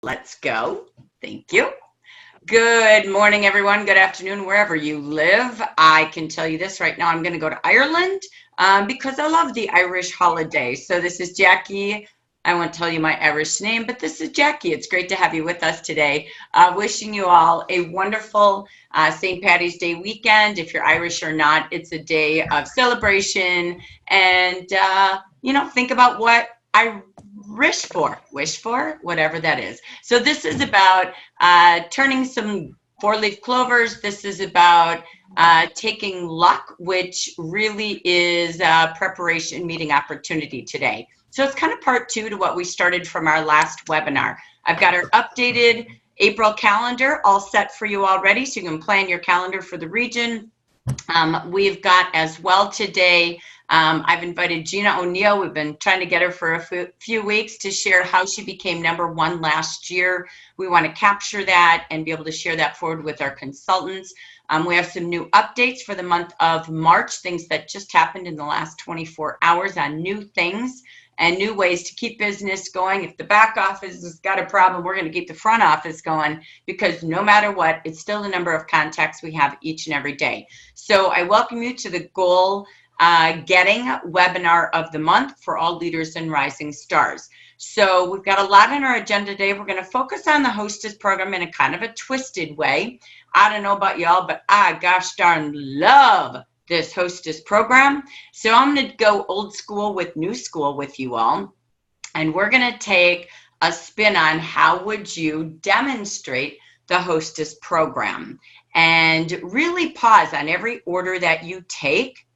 Let's go. Thank you. Good morning, everyone. Good afternoon, wherever you live. I can tell you this right now. I'm going to go to Ireland because I love the Irish holiday. So this is Jackie. I won't tell you my Irish name, but this is Jackie. It's great to have you with us today. Wishing you all a wonderful St. Patty's Day weekend. If you're Irish or not, it's a day of celebration. And, think about what I wish for, whatever that is. So this is about turning some four-leaf clovers. This is about taking luck, which really is preparation meeting opportunity today. So it's kind of part two to what we started from our last webinar. I've got our updated April calendar all set for you already, so you can plan your calendar for the region. We've got as well today, I've invited Gina O'Neill. We've been trying to get her for a few weeks to share how she became #1 last year. We want to capture that and be able to share that forward with our consultants. We have some new updates for the month of March, things that just happened in the last 24 hours on new things and new ways to keep business going. If the back office has got a problem, we're going to keep the front office going, because no matter what, it's still the number of contacts we have each and every day. So I welcome you to the goal getting webinar of the month for all leaders and rising stars. So we've got a lot on our agenda today. We're going to focus on the hostess program in a kind of a twisted way. I don't know about y'all, but I gosh darn love this hostess program. So I'm going to go old school with new school with you all. And we're going to take a spin on how would you demonstrate the hostess program, and really pause on every order that you take.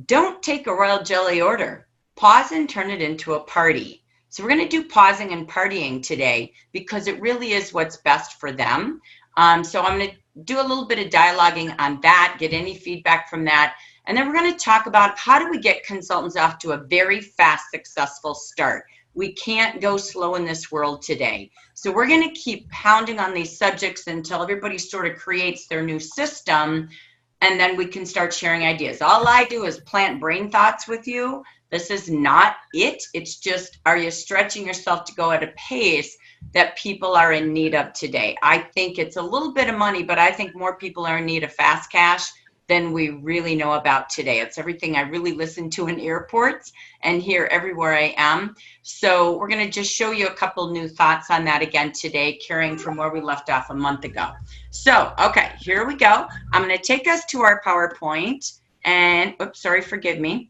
Don't take a royal jelly order. Pause and turn it into a party. So we're going to do pausing and partying today because it really is what's best for them. So I'm going to do a little bit of dialoguing on that, get any feedback from that. And then we're going to talk about how do we get consultants off to a very fast, successful start. We can't go slow in this world today. So we're going to keep pounding on these subjects until everybody sort of creates their new system, and then we can start sharing ideas. All I do is plant brain thoughts with you. This is not it. It's just, are you stretching yourself to go at a pace that people are in need of today? I think it's a little bit of money, but I think more people are in need of fast cash than we really know about today. It's everything I really listen to in airports and hear everywhere I am. So we're going to just show you a couple new thoughts on that again today, carrying from where we left off a month ago. So, okay, here we go. I'm going to take us to our PowerPoint, and oops, sorry, forgive me.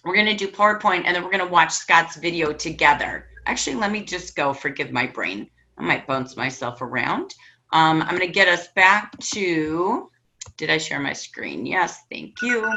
We're going to do PowerPoint, and then we're going to watch Scott's video together. Actually, let me just go, forgive my brain. I might bounce myself around. I'm going to get us back to, did I share my screen? Yes, thank you.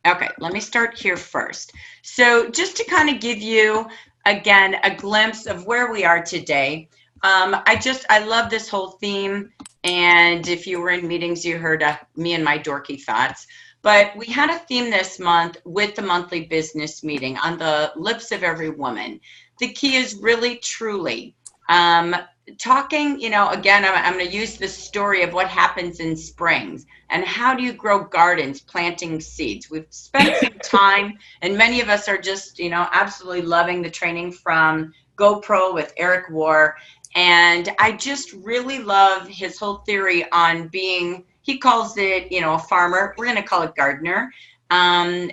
Okay, let me start here first. So just to kind of give you, again, a glimpse of where we are today. I love this whole theme. And if you were in meetings, you heard me and my dorky thoughts. But we had a theme this month with the monthly business meeting, on the lips of every woman. The key is really, truly talking, again, I'm going to use the story of what happens in springs and how do you grow gardens, planting seeds. We've spent some time, and many of us are just, absolutely loving the training from GoPro with Eric War. And I just really love his whole theory on being, he calls it, a farmer. We're going to call it gardener.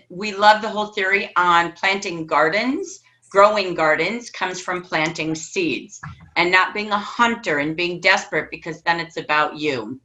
We love the whole theory on planting gardens. Growing gardens comes from planting seeds and not being a hunter and being desperate, because then it's about you.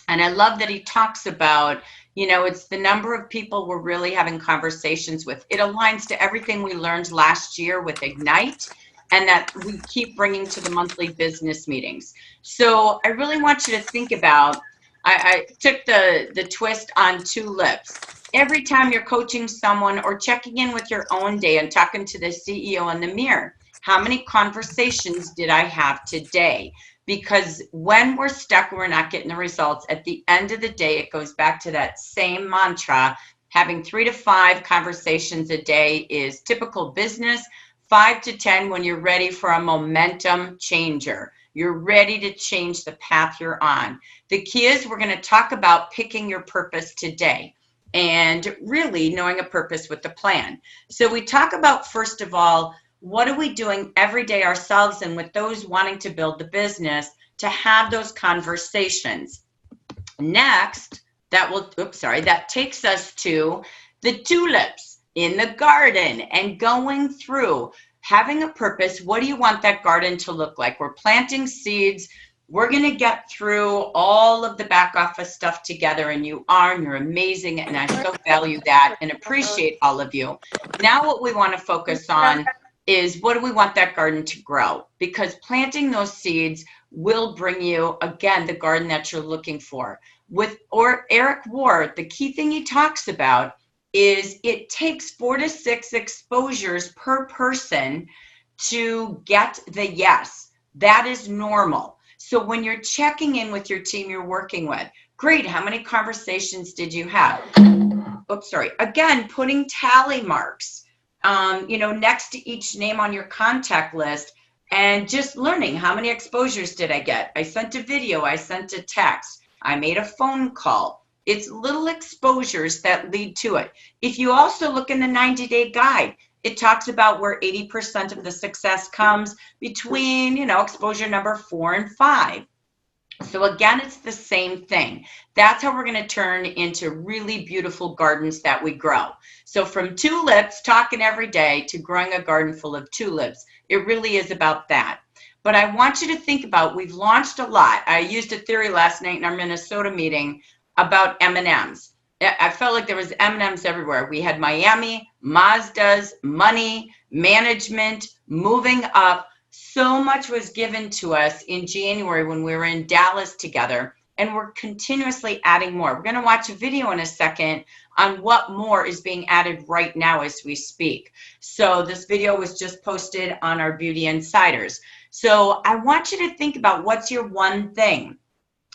And I love that he talks about, it's the number of people we're really having conversations with. It aligns to everything we learned last year with Ignite, and that we keep bringing to the monthly business meetings. So I really want you to think about, I took the twist on tulips. Every time you're coaching someone or checking in with your own day and talking to the CEO in the mirror, how many conversations did I have today? Because when we're stuck, we're not getting the results. At the end of the day, it goes back to that same mantra. Having 3 to 5 conversations a day is typical business. 5 to 10 when you're ready for a momentum changer. You're ready to change the path you're on. The key is we're going to talk about picking your purpose today and really knowing a purpose with the plan. So we talk about, first of all, What are we doing every day ourselves and with those wanting to build the business to have those conversations? Next, that takes us to the tulips in the garden and going through having a purpose. What do you want that garden to look like? We're planting seeds. We're going to get through all of the back office stuff together, and you're amazing, and I so value that and appreciate all of you. Now what we want to focus on is what do we want that garden to grow? Because planting those seeds will bring you, again, the garden that you're looking for. Or Eric Ward, the key thing he talks about is it takes 4 to 6 exposures per person to get the yes. That is normal. So when you're checking in with your team you're working with, great, how many conversations did you have? Again, putting tally marks, next to each name on your contact list, and just learning how many exposures did I get? I sent a video, I sent a text, I made a phone call. It's little exposures that lead to it. If you also look in the 90-day guide, it talks about where 80% of the success comes between, exposure number 4 and 5. So again, it's the same thing. That's how we're going to turn into really beautiful gardens that we grow. So from tulips, talking every day, to growing a garden full of tulips, it really is about that. But I want you to think about, we've launched a lot. I used a theory last night in our Minnesota meeting about M&Ms. I felt like there was M&Ms everywhere. We had Miami, Mazdas, money, management, moving up. So much was given to us in January when we were in Dallas together, and we're continuously adding more. We're going to watch a video in a second on what more is being added right now as we speak. So this video was just posted on our Beauty Insiders. So I want you to think about, what's your one thing?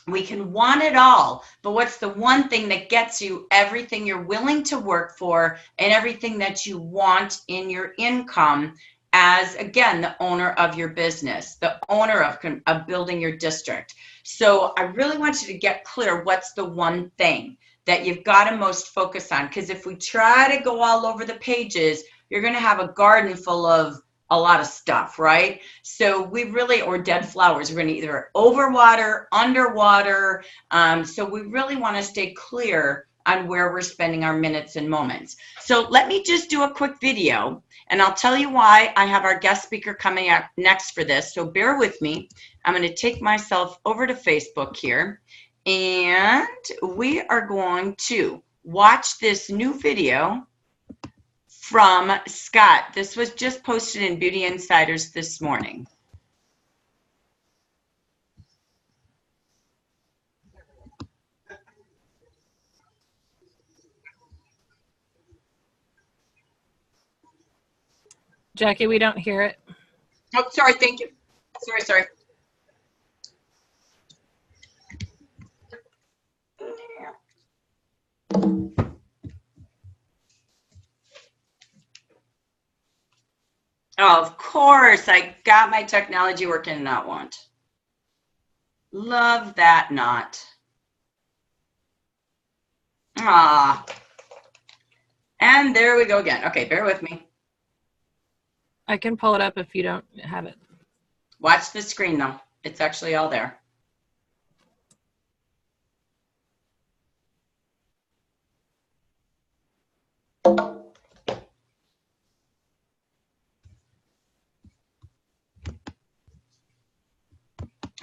We can want it all, but what's the one thing that gets you everything you're willing to work for and everything that you want in your income as, again, the owner of your business, the owner of building your district? So I really want you to get clear, what's the one thing that you've got to most focus on? Because if we try to go all over the pages, you're going to have a garden full of a lot of stuff, right? So or dead flowers, we're going to either overwater, underwater. So we really want to stay clear on where we're spending our minutes and moments. So let me just do a quick video, and I'll tell you why I have our guest speaker coming up next for this. So bear with me. I'm going to take myself over to Facebook here, and we are going to watch this new video from Scott. This was just posted in Beauty Insiders this morning. Jackie, we don't hear it. Oh, sorry. Thank you. Sorry. Oh, of course. I got my technology working, not want. Love that not. Ah. And there we go again. Okay, bear with me. I can pull it up if you don't have it. Watch the screen though. It's actually all there.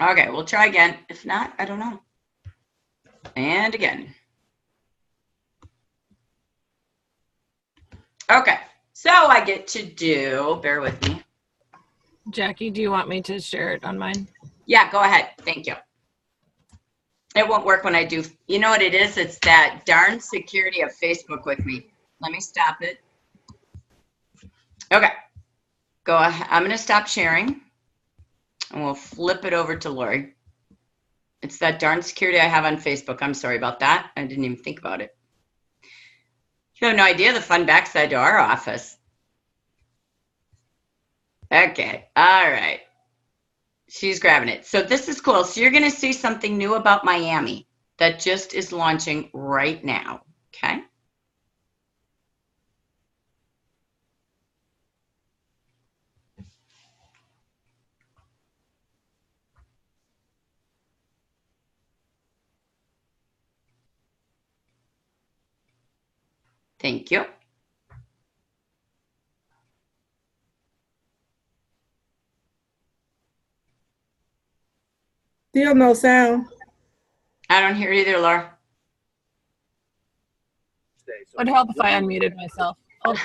Okay, we'll try again. If not, I don't know. And again. Okay, so I get to do, bear with me. Jackie, do you want me to share it on mine? Yeah, go ahead. Thank you. It won't work when I do. You know what it is? It's that darn security of Facebook with me. Let me stop it. Okay, go ahead. I'm going to stop sharing, and we'll flip it over to Lori. It's that darn security I have on Facebook. I'm sorry about that. I didn't even think about it. You have no idea the fun backside to our office. Okay, all right. She's grabbing it. So this is cool. So you're going to see something new about Miami that just is launching right now, okay? Thank you. Still no sound. I don't hear either, Laura. Would help if I unmuted myself. Oh,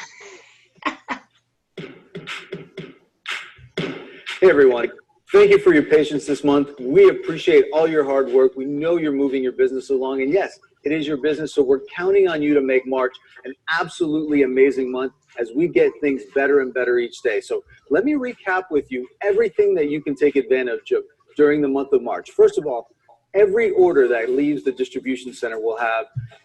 Hey everyone, thank you for your patience this month. We appreciate all your hard work. We know you're moving your business along, and yes, it is your business, so we're counting on you to make March an absolutely amazing month as we get things better and better each day. So let me recap with you everything that you can take advantage of during the month of March. First of all, every order that leaves the distribution center will have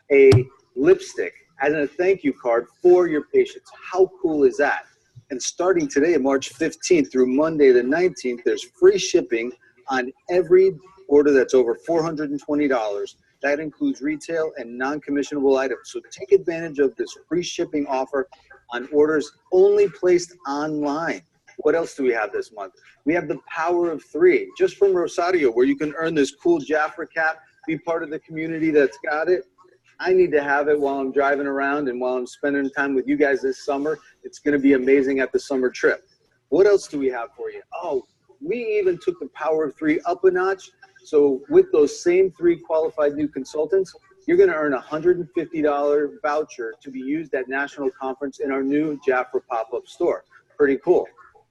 a lipstick as a thank you card for your patients. How cool is that? And starting today, March 15th through Monday the 19th, there's free shipping on every order that's over $420. That includes retail and non-commissionable items. So take advantage of this free shipping offer on orders only placed online. What else do we have this month? We have the Power of Three, just from Rosario, where you can earn this cool Jafra cap, be part of the community that's got it. I need to have it while I'm driving around and while I'm spending time with you guys this summer. It's going to be amazing at the summer trip. What else do we have for you? Oh, we even took the Power of Three up a notch. So with those same 3 qualified new consultants, you're going to earn a $150 voucher to be used at National Conference in our new Jafra pop-up store. Pretty cool.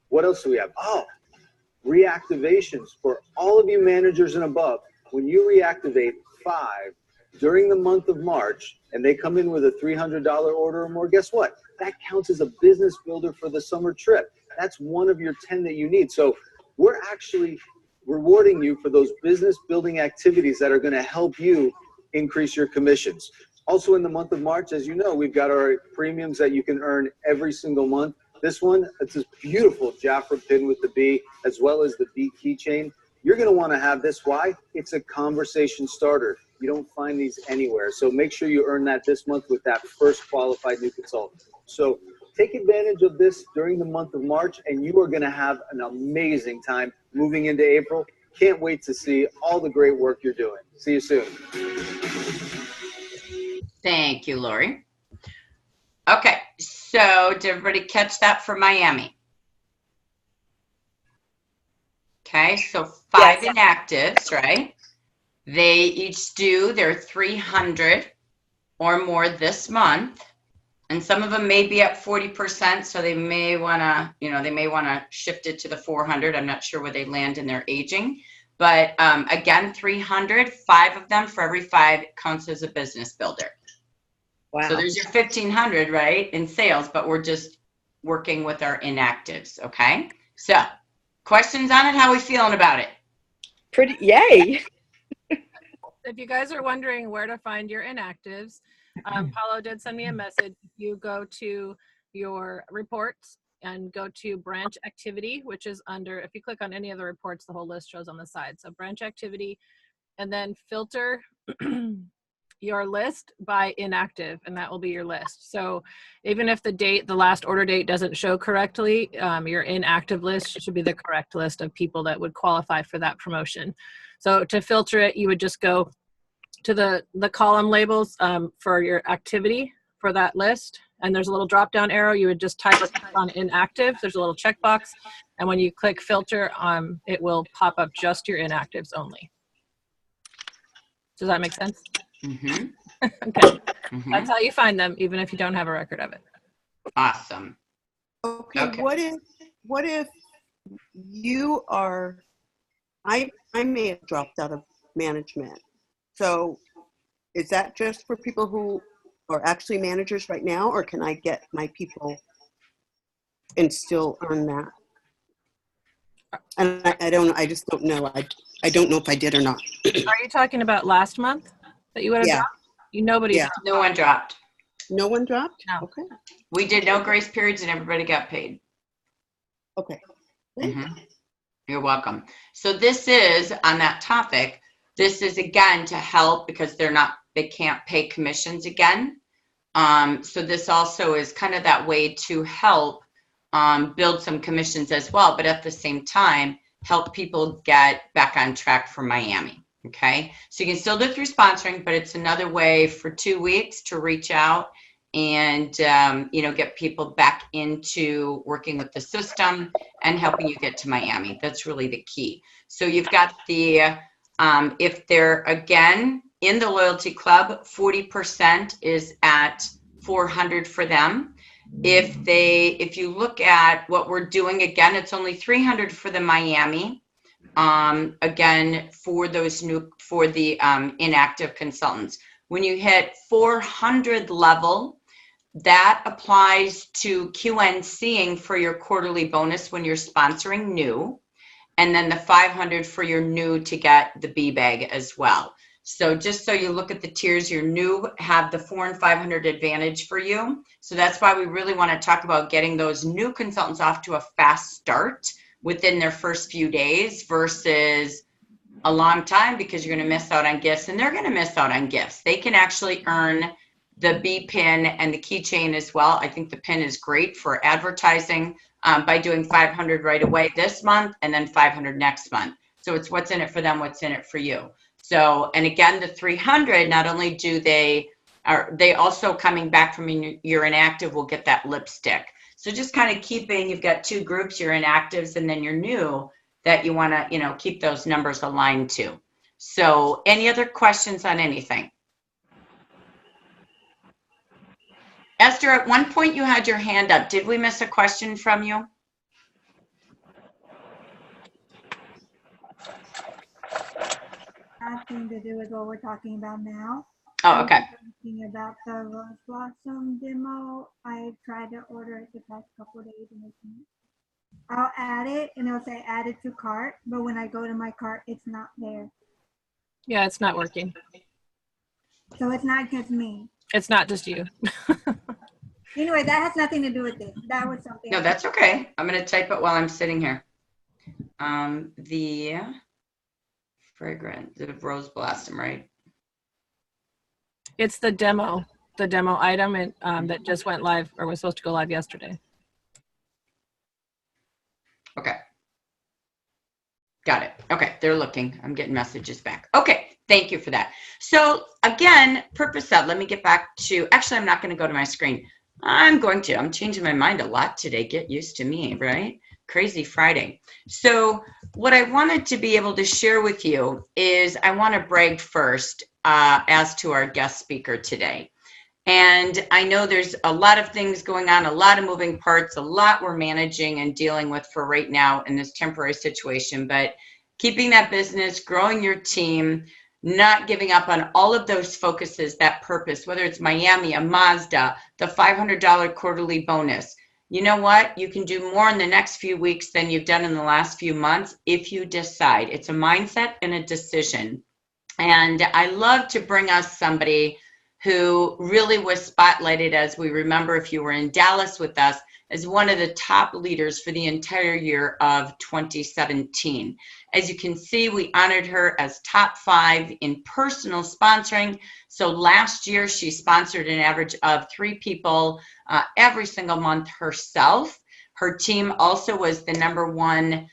What else do we have? Oh, reactivations for all of you managers and above. When you reactivate 5 during the month of March, and they come in with a $300 order or more, guess what? That counts as a business builder for the summer trip. That's one of your 10 that you need. So we're actually rewarding you for those business building activities that are going to help you increase your commissions. Also in the month of March, as you know, we've got our premiums that you can earn every single month. This one, it's this beautiful Jafra pin with the B, as well as the B keychain. You're going to want to have this. Why? It's a conversation starter. You don't find these anywhere. So make sure you earn that this month with that first qualified new consultant. So take advantage of this during the month of March, and you are going to have an amazing time moving into April. Can't wait to see all the great work you're doing. See you soon. Thank you, Lori. Okay, so did everybody catch that for Miami? Okay, so 5 inactives, right? They each do their 300 or more this month. And some of them may be at 40%, so they may want to, they may want to shift it to the 400. I'm not sure where they land in their aging. But again, 300, 5 of them for every 5 counts as a business builder. Wow. So there's your 1,500, right, in sales, but we're just working with our inactives, okay? So questions on it? How are we feeling about it? Pretty, yay. if you guys are wondering where to find your inactives, Paulo did send me a message. You go to your reports and go to branch activity, which is under, if you click on any of the reports, the whole list shows on the side. So branch activity, and then filter your list by inactive, and that will be your list. So even if the last order date doesn't show correctly, your inactive list should be the correct list of people that would qualify for that promotion. So to filter it, you would just go to the column labels for your activity for that list, and there's a little drop down arrow. You would just type on inactive. There's a little checkbox, and when you click filter, it will pop up just your inactives only. Does that make sense? Mm-hmm. Okay. Mm-hmm. That's how you find them, even if you don't have a record of it. Awesome. Okay. What if you are, I may have dropped out of management. So is that just for people who are actually managers right now, or can I get my people and still earn that? And I just don't know. I don't know if I did or not. Are you talking about last month that you would have dropped? Nobody dropped. No one dropped. No one dropped? No. Okay. We did no grace periods and everybody got paid. Okay. Mm-hmm. You're welcome. So this is on that topic. This is again to help because they can't pay commissions again. So this also is kind of that way to help build some commissions as well, but at the same time, help people get back on track for Miami. Okay. So you can still do it through sponsoring, but it's another way for 2 weeks to reach out and get people back into working with the system and helping you get to Miami. That's really the key. So you've got the if they're again in the loyalty club, 40% is at $400 for them. If you look at what we're doing, again, it's only $300 for the Miami. Again, for the inactive consultants. When you hit 400 level, that applies to QNCing for your quarterly bonus when you're sponsoring new, and then the 500 for your new to get the B bag as well. So just so you look at the tiers, your new have the 400 and 500 advantage for you. So that's why we really want to talk about getting those new consultants off to a fast start within their first few days versus a long time, because you're going to miss out on gifts, and they're going to miss out on gifts. They can actually earn the B pin and the keychain as well. I think the pin is great for advertising by doing 500 right away this month and then 500 next month. So it's what's in it for them, what's in it for you. So, and again, the 300, not only do they also coming back from your inactive will get that lipstick. So just kind of keeping, you've got two groups, your inactives and then your new, that you want to, keep those numbers aligned to. So any other questions on anything? Esther, at one point you had your hand up. Did we miss a question from you? Nothing to do with what we're talking about now. Oh, okay. Talking about the Rose Blossom demo. I tried to order it the past couple of days and I'll add it and it'll say add it to cart, but when I go to my cart, it's not there. Yeah, it's not working. So it's not just me. It's not just you. Anyway, that has nothing to do with it. That was something. No, that's okay. I'm going to type it while I'm sitting here. The fragrance, the Rose Blossom, right? It's the demo item that just went live, or was supposed to go live yesterday. Okay. Got it. Okay, they're looking. I'm getting messages back. Okay, thank you for that. So again, purpose of, let me get back to, actually, I'm not going to go to my screen. I'm changing my mind a lot today. Get used to me, right? Crazy Friday. So what I wanted to be able to share with you is I want to brag first as to our guest speaker today. And I know there's a lot of things going on, a lot of moving parts, a lot we're managing and dealing with for right now in this temporary situation, but keeping that business, growing your team, not giving up on all of those focuses, that purpose, whether it's Miami, a Mazda, the $500 quarterly bonus. You know what? You can do more in the next few weeks than you've done in the last few months if you decide. It's a mindset and a decision. And I love to bring us somebody who really was spotlighted, as we remember, if you were in Dallas with us, as one of the top leaders for the entire year of 2017. As you can see, we honored her as top 5 in personal sponsoring. So last year, she sponsored an average of 3 people every single month herself. Her team also was the #1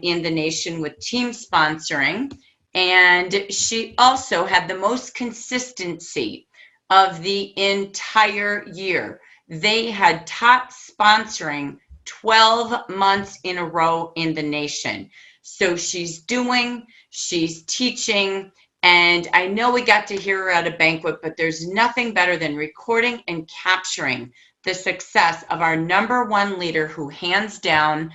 in the nation with team sponsoring. And she also had the most consistency of the entire year. They had top sponsoring 12 months in a row in the nation. So she's teaching, and I know we got to hear her at a banquet, but there's nothing better than recording and capturing the success of our #1 leader who hands down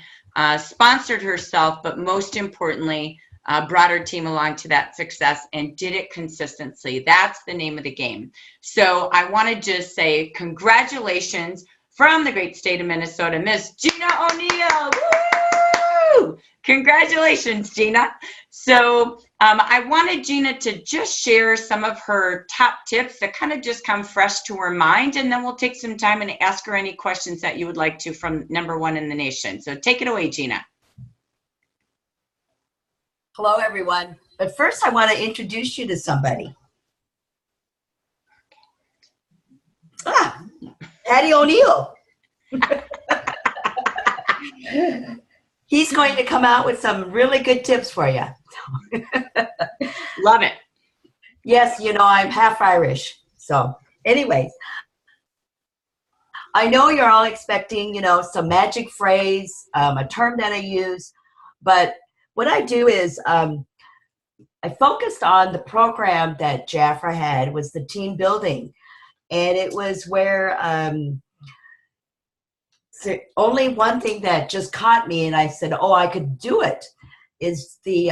sponsored herself, but most importantly, brought her team along to that success and did it consistently. That's the name of the game. So I want to just say congratulations from the great state of Minnesota, Miss Gina O'Neill. Woo! Congratulations, Gina. So I wanted Gina to just share some of her top tips that kind of just come fresh to her mind, and then we'll take some time and ask her any questions that you would like to from #1 in the nation. So take it away, Gina. Hello, everyone. But first, I want to introduce you to somebody. Patty O'Neill. He's going to come out with some really good tips for you. Love it. Yes, I'm half Irish. So anyways, I know you're all expecting, some magic phrase, a term that I use, but what I do is I focused on the program that Jafra had was the team building. And it was where so only one thing that just caught me, and I said, "Oh, I could do it," is the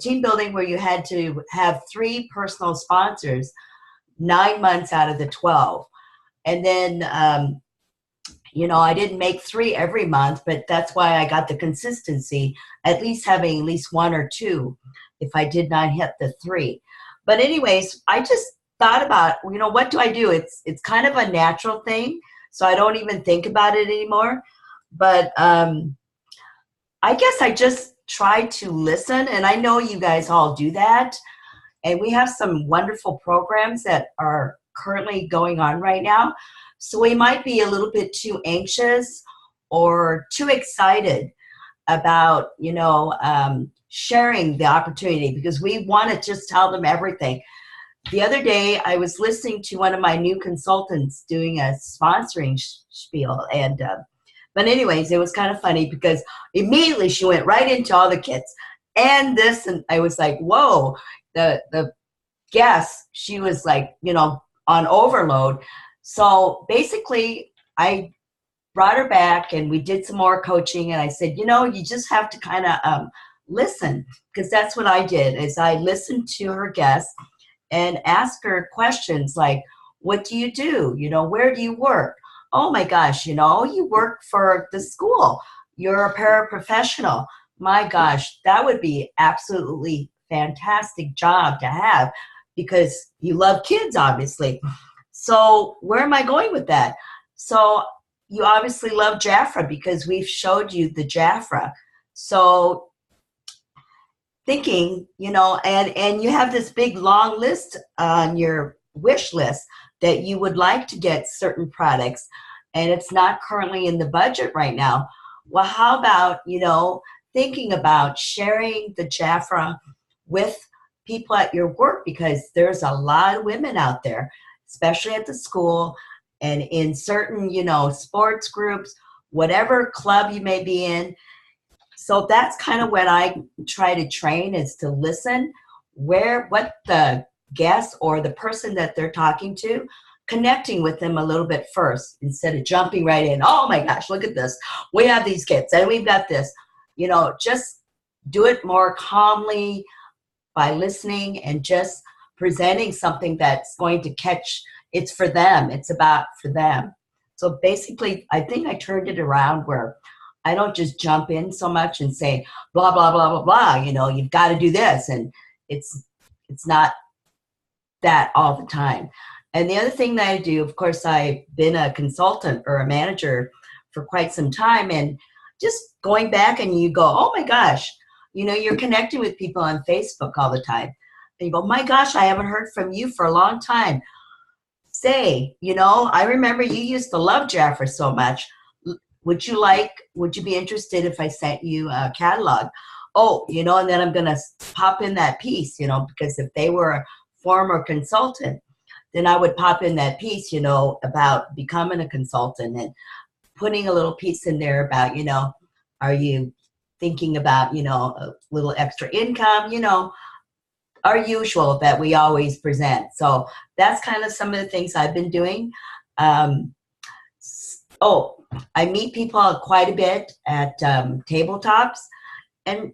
team building where you had to have 3 personal sponsors 9 months out of the 12, and then I didn't make 3 every month, but that's why I got the consistency, at least having at least 1 or 2, if I did not hit the 3. But anyways, I just thought about, what do I do? It's kind of a natural thing, so I don't even think about it anymore. But I guess I just try to listen, and I know you guys all do that. And we have some wonderful programs that are currently going on right now. So we might be a little bit too anxious or too excited about, sharing the opportunity because we want to just tell them everything. The other day, I was listening to one of my new consultants doing a sponsoring spiel. And but anyways, it was kind of funny because immediately she went right into all the kids and this. And I was like, whoa, the guest, she was like, on overload. So basically, I brought her back and we did some more coaching. And I said, you just have to kind of listen, because that's what I did is I listened to her guests and ask her questions like, what do you do? Where do you work? Oh my gosh, you work for the school. You're a paraprofessional. My gosh, that would be absolutely fantastic job to have because you love kids, obviously. So where am I going with that? So you obviously love Jafra because we've showed you the Jafra. So thinking, and you have this big long list on your wish list that you would like to get certain products and it's not currently in the budget right now. Well, how about, thinking about sharing the Jafra with people at your work, because there's a lot of women out there, especially at the school and in certain, sports groups, whatever club you may be in. So that's kind of what I try to train is to listen what the guest or the person that they're talking to, connecting with them a little bit first instead of jumping right in. Oh my gosh, look at this. We have these kids and we've got this. Just do it more calmly by listening and just presenting something that's going to catch. It's for them. It's about for them. So basically, I think I turned it around where I don't just jump in so much and say, blah, blah, blah, blah, blah, you've got to do this. And it's not that all the time. And the other thing that I do, of course, I've been a consultant or a manager for quite some time. And just going back and you go, oh my gosh, you're connecting with people on Facebook all the time. And you go, my gosh, I haven't heard from you for a long time. Say, I remember you used to love Jafra so much. Would you be interested if I sent you a catalog? Oh, and then I'm going to pop in that piece, because if they were a former consultant, then I would pop in that piece, about becoming a consultant and putting a little piece in there about, are you thinking about, a little extra income, our usual that we always present. So that's kind of some of the things I've been doing. I meet people quite a bit at tabletops, and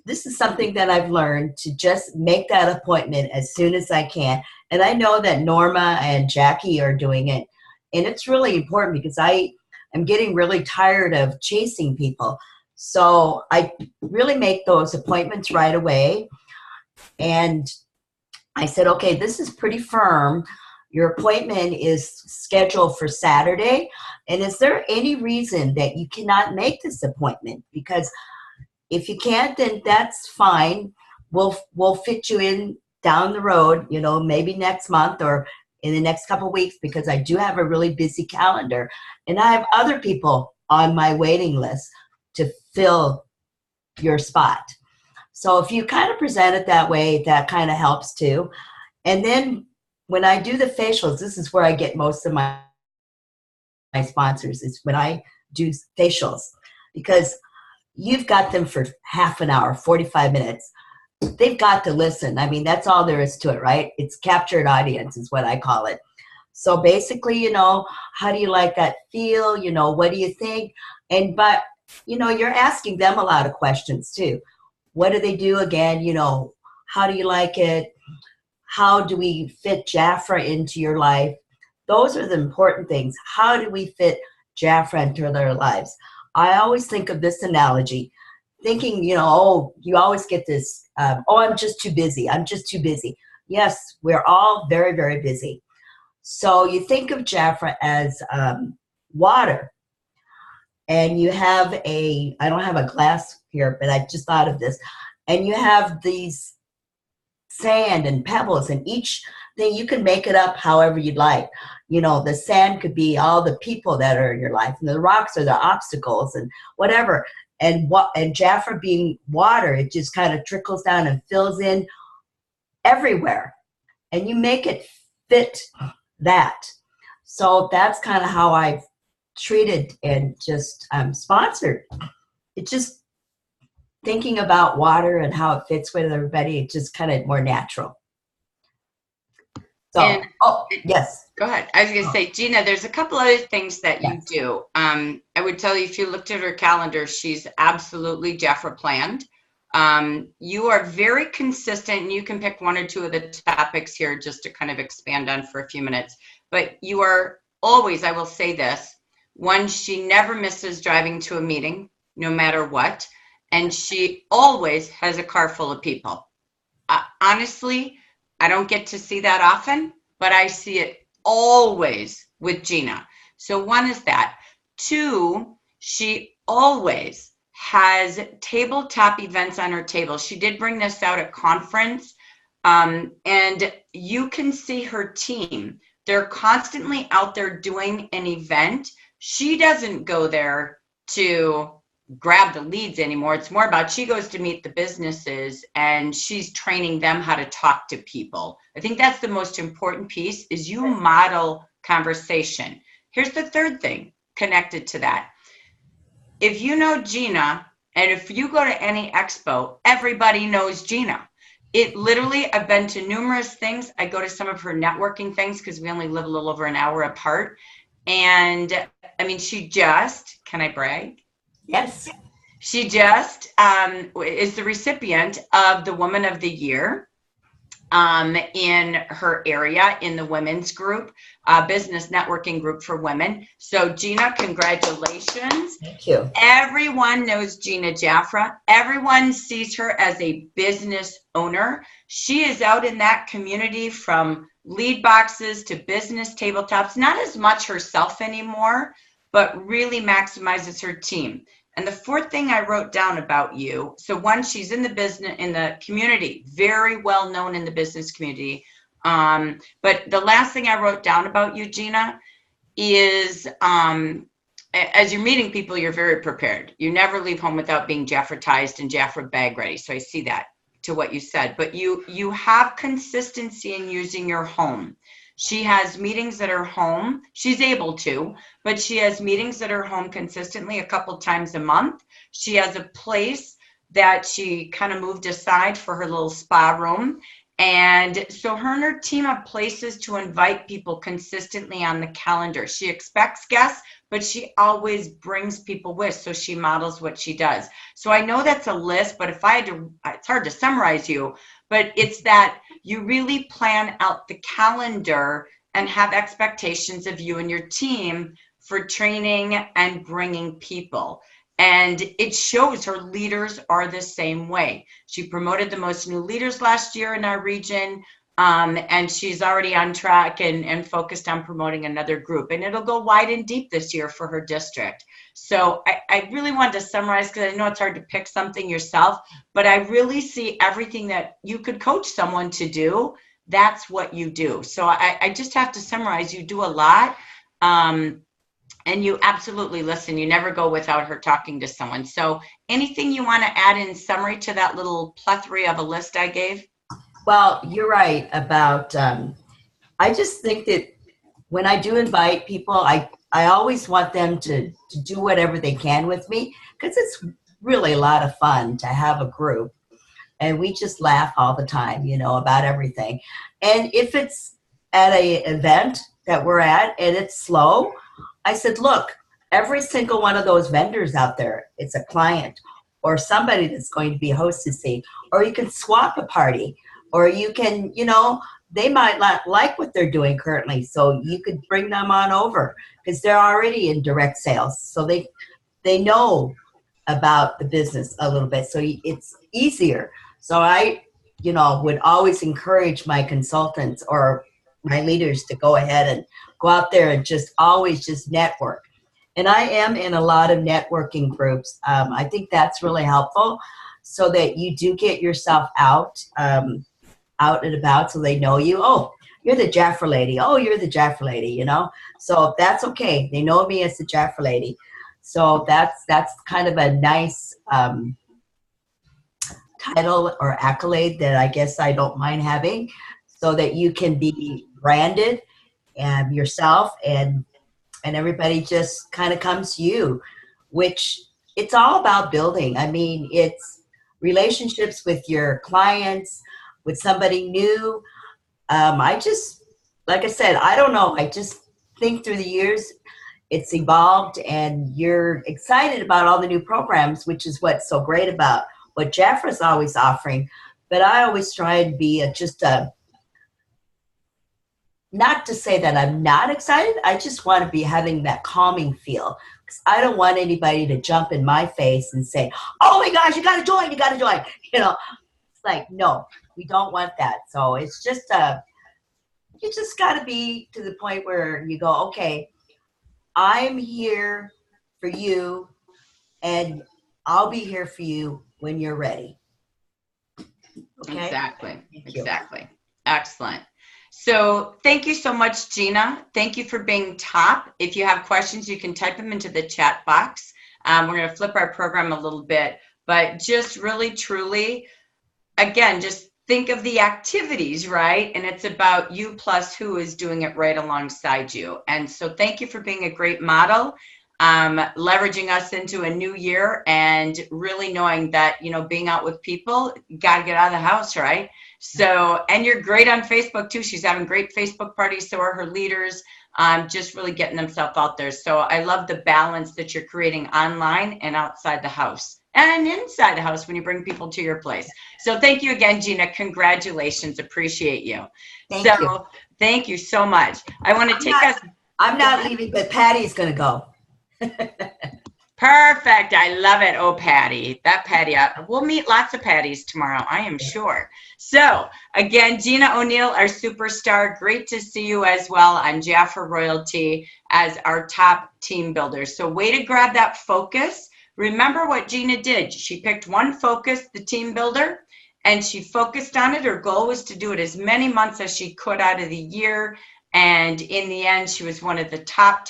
this is something that I've learned to just make that appointment as soon as I can. And I know that Norma and Jackie are doing it, and it's really important because I am getting really tired of chasing people. So I really make those appointments right away. And I said, okay, this is pretty firm. Your appointment is scheduled for Saturday. And is there any reason that you cannot make this appointment? Because if you can't, then that's fine. We'll fit you in down the road, maybe next month or in the next couple of weeks, because I do have a really busy calendar. And I have other people on my waiting list to fill your spot. So if you kind of present it that way, that kind of helps too. And then when I do the facials, this is where I get most of my my sponsors is when I do facials, because you've got them for half an hour, 45 minutes. They've got to listen. I mean, that's all there is to it, right? It's captured audience is what I call it. So basically, you know, how do you like that feel? You know, what do you think? But, you know, you're asking them a lot of questions too. What do they do again? You know, how do you like it? How do we fit Jafra into your life? Those are the important things. How do we fit Jafra into their lives? I always think of this analogy, thinking, you know, oh, you always get this, oh, I'm just too busy. I'm just too busy. Yes, we're all very, very busy. So you think of Jafra as water, and you have I don't have a glass here, but I just thought of this, and you have these sand and pebbles, and each thing you can make it up however you'd like. You know, the sand could be all the people that are in your life, and the rocks are the obstacles and whatever. And Jafra being water, it just kind of trickles down and fills in everywhere, and you make it fit that. So that's kind of how I've treated and just sponsored. It's just thinking about water and how it fits with everybody. It's just kind of more natural. So, yes. Go ahead. I was going to say, Gina, there's a couple other things that you do. I would tell you, if you looked at her calendar, she's absolutely Jafra planned. You are very consistent, and you can pick one or two of the topics here just to kind of expand on for a few minutes. But you are always, I will say this, one, she never misses driving to a meeting, no matter what. And she always has a car full of people. Honestly, I don't get to see that often, but I see it always with Gina. So one is that. Two, she always has tabletop events on her table. She did bring this out at conference, and you can see her team. They're constantly out there doing an event. She doesn't go there to grab the leads anymore. It's more about she goes to meet the businesses, and she's training them how to talk to people. I think that's the most important piece, is you model conversation. Here's the third thing connected to that. If you know Gina, and if you go to any expo, everybody knows Gina. It literally, I've been to numerous things. I go to some of her networking things because we only live a little over an hour apart. And I mean, can I brag? Yes. She just is the recipient of the Woman of the Year in her area, in the women's group, business networking group for women. So Gina, congratulations. Thank you. Everyone knows Gina Jafra. Everyone sees her as a business owner. She is out in that community, from lead boxes to business tabletops, not as much herself anymore, but really maximizes her team. And the fourth thing I wrote down about you, so one, she's in the business, in the community, very well known in the business community. But the last thing I wrote down about you, Gina, is as you're meeting people, you're very prepared. You never leave home without being Jafratized and Jafra bag ready. So I see that to what you said. But you have consistency in using your home. She has meetings at her home. She's able to, but she has meetings at her home consistently a couple times a month. She has a place that she kind of moved aside for her little spa room. And so her and her team have places to invite people consistently on the calendar. She expects guests, but she always brings people with, so she models what she does. So I know that's a list, but if I had to, it's hard to summarize you, but it's that you really plan out the calendar and have expectations of you and your team for training and bringing people. And it shows her leaders are the same way. She promoted the most new leaders last year in our region, and she's already on track and focused on promoting another group. And it'll go wide and deep this year for her district. So I really wanted to summarize, because I know it's hard to pick something yourself, but I really see everything that you could coach someone to do. That's what you do. So I just have to summarize, you do a lot. And you absolutely listen. You never go without her talking to someone. So anything you want to add in summary to that little plethora of a list I gave? Well, you're right about, I just think that when I do invite people, I I always want them to do whatever they can with me because it's really a lot of fun to have a group. And we just laugh all the time, about everything. And if it's at a event that we're at and it's slow, I said, look, every single one of those vendors out there, it's a client or somebody that's going to be hostessing, or you can swap a party, or you can, they might not like what they're doing currently. So you could bring them on over because they're already in direct sales. So they know about the business a little bit. So it's easier. So I, would always encourage my consultants or my leaders to go ahead and go out there and always just network. And I am in a lot of networking groups. I think that's really helpful so that you do get yourself out and about so they know you. Oh, you're the Jaffer lady. Oh, you're the Jaffer lady, So that's okay. They know me as the Jaffer lady. So that's kind of a nice title or accolade that I guess I don't mind having so that you can be branded and yourself and everybody just kind of comes to you, which it's all about building. I mean, it's relationships with your clients, with somebody new. Like I said, I don't know. I just think through the years, it's evolved and you're excited about all the new programs, which is what's so great about what Jafra's always offering. But I always try and be not to say that I'm not excited. I just want to be having that calming feel because I don't want anybody to jump in my face and say, oh my gosh, you got to join. It's like, no, we don't want that. So it's just, you just got to be to the point where you go, okay, I'm here for you and I'll be here for you when you're ready. Okay? Exactly. Excellent. So thank you so much, Gina. Thank you for being top. If you have questions, you can type them into the chat box. We're going to flip our program a little bit, but just really, truly, again, just think of the activities, right? And it's about you plus who is doing it right alongside you. And so thank you for being a great model, leveraging us into a new year and really knowing that, being out with people, you got to get out of the house, right? So, and you're great on Facebook too. She's having great Facebook parties. So are her leaders, just really getting themselves out there. So I love the balance that you're creating online and outside the house and inside the house when you bring people to your place. So thank you again, Gina. Congratulations. Appreciate you. Thank you. Thank you so much. I want to I'm not leaving, but Patty's going to go. Perfect. I love it. Oh, Patty. That Patty. We'll meet lots of Patties tomorrow, I am sure. So, again, Gina O'Neill, our superstar. Great to see you as well on Jaffa Royalty as our top team builder. So, way to grab that focus. Remember what Gina did. She picked one focus, the team builder, and she focused on it. Her goal was to do it as many months as she could out of the year. And in the end, she was one of the top.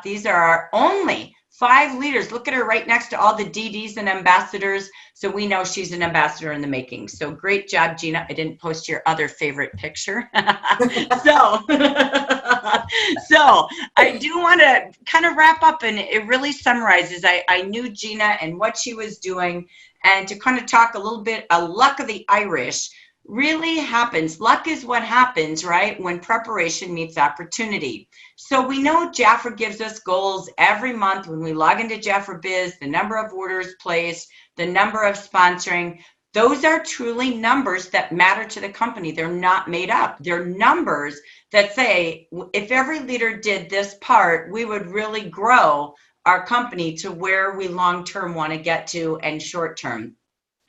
These are our only 5 leaders. Look at her right next to all the DDs and ambassadors. So we know she's an ambassador in the making. So great job, Gina. I didn't post your other favorite picture. So I do want to kind of wrap up, and it really summarizes. I knew Gina and what she was doing, and to kind of talk a little bit, a luck of the Irish really happens. Luck is what happens, right? When preparation meets opportunity. So we know Jaffa gives us goals every month when we log into Jaffa Biz, the number of orders placed, the number of sponsoring. Those are truly numbers that matter to the company. They're not made up. They're numbers that say, if every leader did this part, we would really grow our company to where we long-term want to get to and short-term.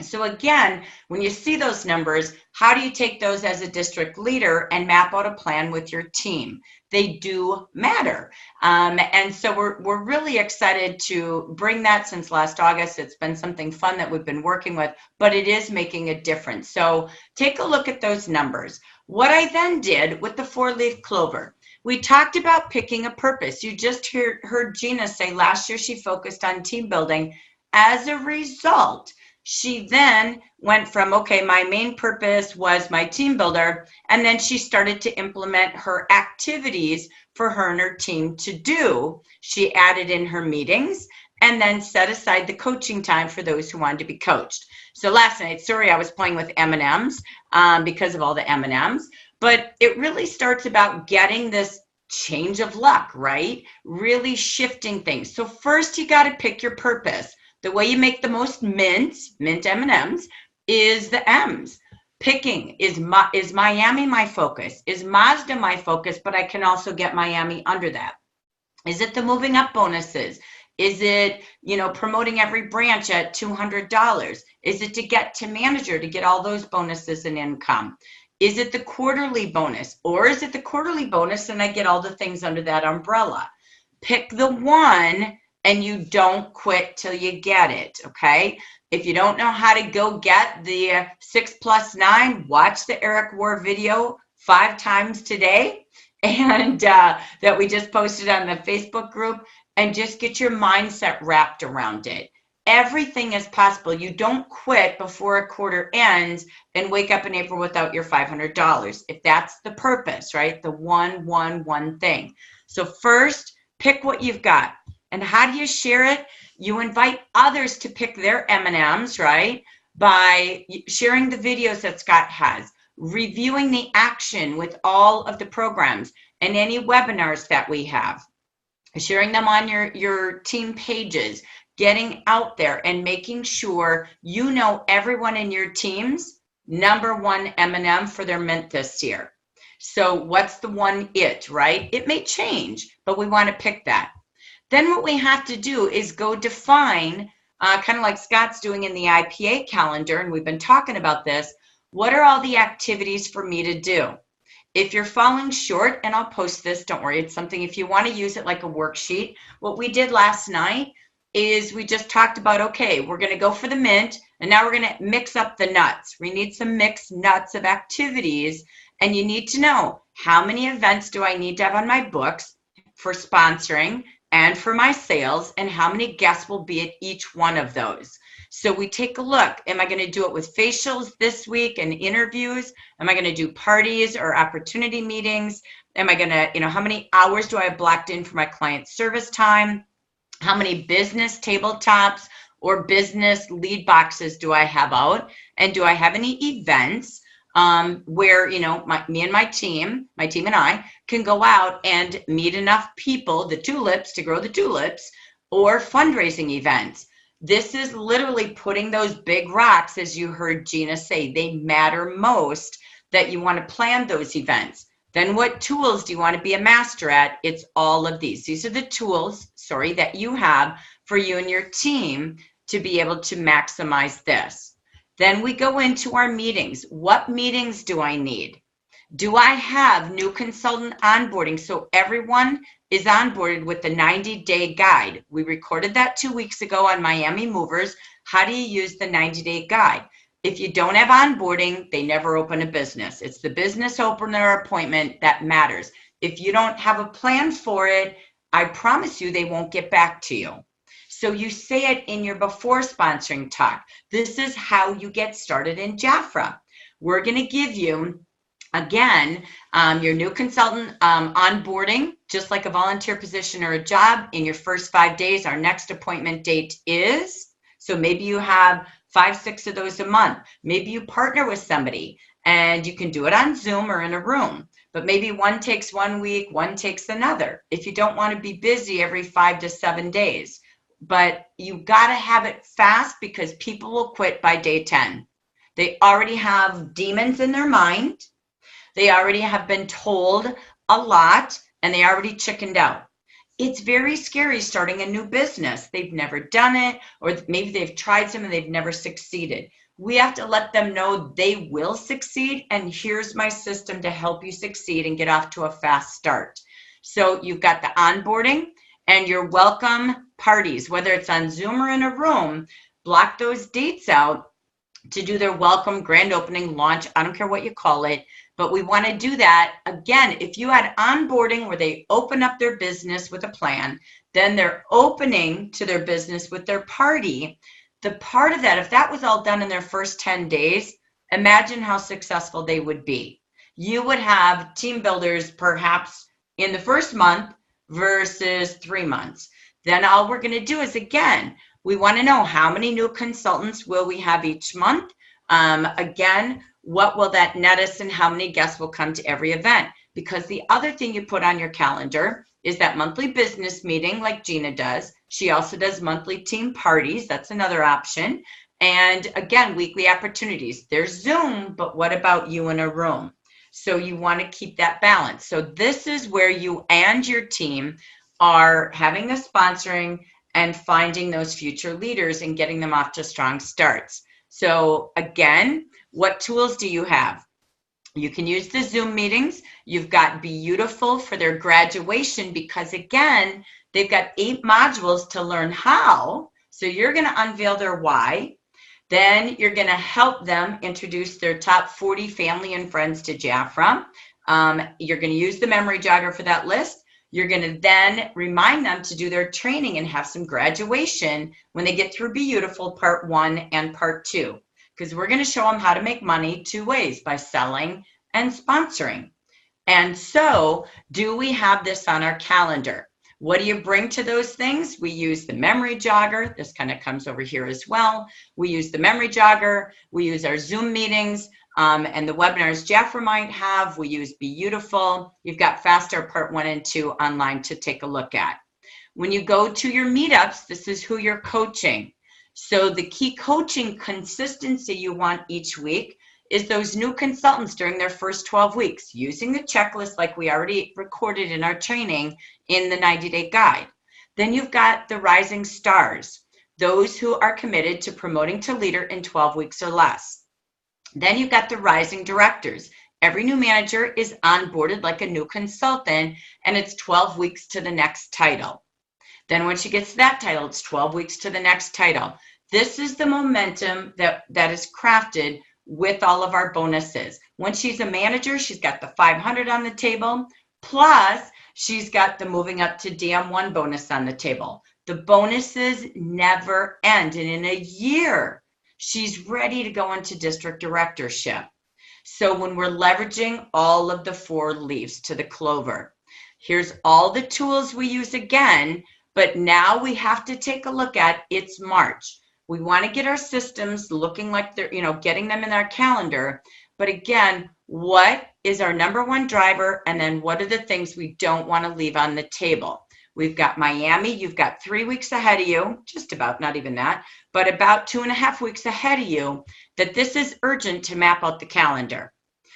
So again, when you see those numbers, how do you take those as a district leader and map out a plan with your team? They do matter. And so we're really excited to bring that since last August. It's been something fun that we've been working with, but it is making a difference. So take a look at those numbers. What I then did with the 4-leaf clover, we talked about picking a purpose. You just heard Gina say last year she focused on team building. As a result, She then went from, okay, my main purpose was my team builder, and then she started to implement her activities for her and her team to do. She added in her meetings and then set aside the coaching time for those who wanted to be coached. So last night, sorry, I was playing with M&Ms because of all the M&Ms, but it really starts about getting this change of luck, right? Really shifting things. So first you got to pick your purpose. The way you make the most mint M&Ms, is the M's. Picking, is Miami my focus? Is Mazda my focus, but I can also get Miami under that? Is it the moving up bonuses? Is it, promoting every branch at $200? Is it to get to manager to get all those bonuses and income? Is it the quarterly bonus? Or is it the quarterly bonus and I get all the things under that umbrella? Pick the one and you don't quit till you get it, okay? If you don't know how to go get the 6+9, watch the Eric War video 5 times today and that we just posted on the Facebook group, and just get your mindset wrapped around it. Everything is possible. You don't quit before a quarter ends and wake up in April without your $500. If that's the purpose, right? The one thing. So first, pick what you've got. And how do you share it? You invite others to pick their M&Ms, right? By sharing the videos that Scott has, reviewing the action with all of the programs and any webinars that we have, sharing them on your team pages, getting out there and making sure you know everyone in your team's #1 M&M for their mint this year. So what's the one right? It may change, but we want to pick that. Then what we have to do is go define, kind of like Scott's doing in the IPA calendar, and we've been talking about this, what are all the activities for me to do? If you're falling short, and I'll post this, don't worry, it's something, if you want to use it like a worksheet, what we did last night is we just talked about, okay, we're going to go for the mint, and now we're going to mix up the nuts. We need some mixed nuts of activities, and you need to know how many events do I need to have on my books for sponsoring and for my sales, and how many guests will be at each one of those. So we take a look. Am I going to do it with facials this week and interviews? Am I going to do parties or opportunity meetings? Am I going to, how many hours do I have blocked in for my client service time? How many business tabletops or business lead boxes do I have out? And do I have any events where, me and my team and I can go out and meet enough people, the tulips, to grow the tulips, or fundraising events. This is literally putting those big rocks, as you heard Gina say, they matter most, that you want to plan those events. Then what tools do you want to be a master at? It's all of these. These are the tools, that you have for you and your team to be able to maximize this. Then we go into our meetings. What meetings do I need? Do I have new consultant onboarding so everyone is onboarded with the 90-day guide? We recorded that 2 weeks ago on Miami Movers. How do you use the 90-day guide? If you don't have onboarding, they never open a business. It's the business opener appointment that matters. If you don't have a plan for it, I promise you they won't get back to you. So you say it in your before sponsoring talk. This is how you get started in Jafra. We're going to give you, again, your new consultant onboarding, just like a volunteer position or a job, in your first 5 days. Our next appointment date is, so maybe you have 5, 6 of those a month. Maybe you partner with somebody and you can do it on Zoom or in a room, but maybe one takes 1 week, one takes another. If you don't want to be busy every 5 to 7 days, but you got to have it fast, because people will quit by day 10. They already have demons in their mind. They already have been told a lot, and they already chickened out. It's very scary starting a new business. They've never done it, or maybe they've tried some and they've never succeeded. We have to let them know they will succeed, and here's my system to help you succeed and get off to a fast start. So you've got the onboarding and your welcome parties, whether it's on Zoom or in a room. Block those dates out to do their welcome, grand opening, launch, I don't care what you call it, but we want to do that. Again, if you had onboarding where they open up their business with a plan, then they're opening to their business with their party, the part of that, if that was all done in their first 10 days, imagine how successful they would be. You would have team builders perhaps in the first month versus 3 months. Then all we're going to do is, again, we want to know how many new consultants will we have each month. Again, what will that net us and how many guests will come to every event? Because the other thing you put on your calendar is that monthly business meeting like Gina does. She also does monthly team parties. That's another option. And again, weekly opportunities. There's Zoom, but what about you in a room? So you want to keep that balance. So this is where you and your team are having the sponsoring and finding those future leaders and getting them off to strong starts. So again, what tools do you have? You can use the Zoom meetings. You've got Beautiful for their graduation because, again, they've got 8 modules to learn how. So you're going to unveil their why. Then you're going to help them introduce their top 40 family and friends to Jafra. You're going to use the memory jogger for that list. You're going to then remind them to do their training and have some graduation when they get through Beautiful Part 1 and Part 2. Because we're going to show them how to make money 2 ways, by selling and sponsoring. And so, do we have this on our calendar? What do you bring to those things? We use the memory jogger. This kind of comes over here as well. We use the memory jogger. We use our Zoom meetings and the webinars Jafra might have. We use Beautiful. You've got Faster Part 1 and 2 online to take a look at. When you go to your meetups, this is who you're coaching. So the key coaching consistency you want each week is those new consultants during their first 12 weeks, using the checklist like we already recorded in our training in the 90-day guide. Then you've got the rising stars, those who are committed to promoting to leader in 12 weeks or less. Then you've got the rising directors. Every new manager is onboarded like a new consultant, and it's 12 weeks to the next title. Then when she gets to that title, it's 12 weeks to the next title. This is the momentum that is crafted with all of our bonuses. When she's a manager, she's got the 500 on the table, plus she's got the moving up to DM1 bonus on the table. The bonuses never end. And in a year, she's ready to go into district directorship. So when we're leveraging all of the 4 leaves to the clover, here's all the tools we use again, but now we have to take a look at it's March. We want to get our systems looking like they're, getting them in our calendar. But again, what is our number one driver? And then what are the things we don't want to leave on the table? We've got Miami. You've got 3 weeks ahead of you, just about, not even that, but about 2.5 weeks ahead of you, that this is urgent to map out the calendar.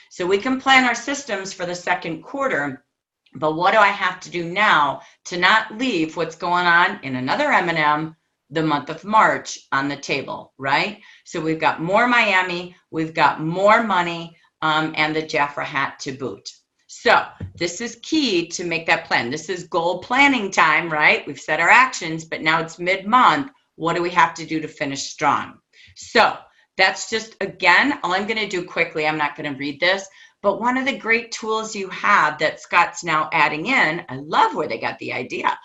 So we can plan our systems for the second quarter, but what do I have to do now to not leave what's going on in another M&M the month of March on the table, right? So we've got more Miami, we've got more money, and the Jafra hat to boot. So this is key to make that plan. This is goal planning time, right? We've set our actions, but now it's mid-month. What do we have to do to finish strong? So that's just, again, all I'm going to do quickly. I'm not going to read this, but one of the great tools you have that Scott's now adding in, I love where they got the idea,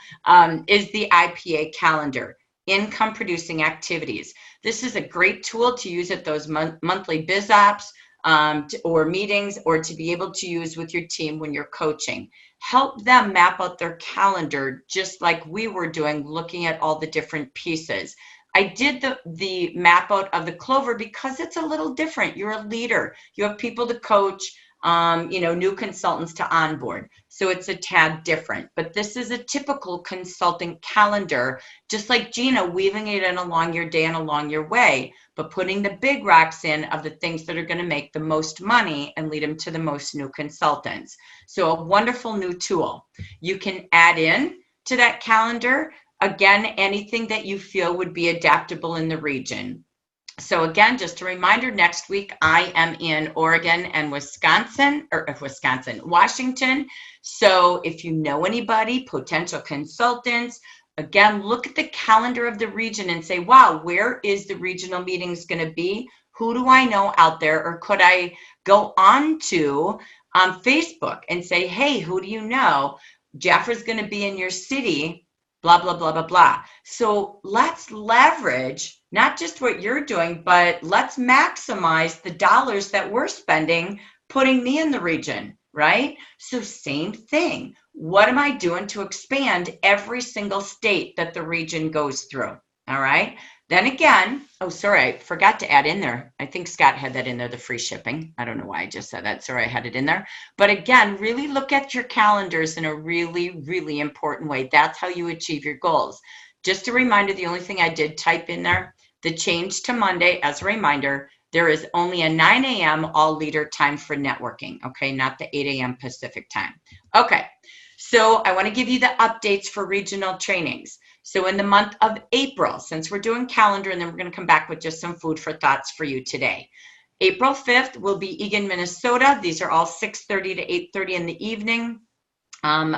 is the IPA calendar. Income producing activities. This is a great tool to use at those monthly biz ops or meetings, or to be able to use with your team when you're coaching. Help them map out their calendar just like we were doing, looking at all the different pieces. I did the map out of the Clover because it's a little different. You're a leader. You have people to coach, new consultants to onboard. So it's a tad different, but this is a typical consulting calendar, just like Gina, weaving it in along your day and along your way, but putting the big rocks in of the things that are going to make the most money and lead them to the most new consultants. So a wonderful new tool. You can add in to that calendar, again, anything that you feel would be adaptable in the region. So again, just a reminder, next week I am in Oregon and Washington. So if you know anybody, potential consultants, again, look at the calendar of the region and say, wow, where is the regional meetings going to be? Who do I know out there? Or could I go on to Facebook and say, hey, who do you know? Jafra's going to be in your city blah, blah, blah, blah, blah. So let's leverage not just what you're doing, but let's maximize the dollars that we're spending putting me in the region, right? So same thing. What am I doing to expand every single state that the region goes through? All right. Then again, oh, sorry, I forgot to add in there. I think Scott had that in there, the free shipping. I don't know why I just said that. Sorry, I had it in there. But again, really look at your calendars in a really, really important way. That's how you achieve your goals. Just a reminder, the only thing I did type in there, the change to Monday as a reminder, there is only a 9 a.m. all leader time for networking, okay? Not the 8 a.m. Pacific time. Okay, so I want to give you the updates for regional trainings. So in the month of April, since we're doing calendar, and then we're going to come back with just some food for thoughts for you today. April 5th will be Eagan, Minnesota. These are all 6:30 to 8:30 in the evening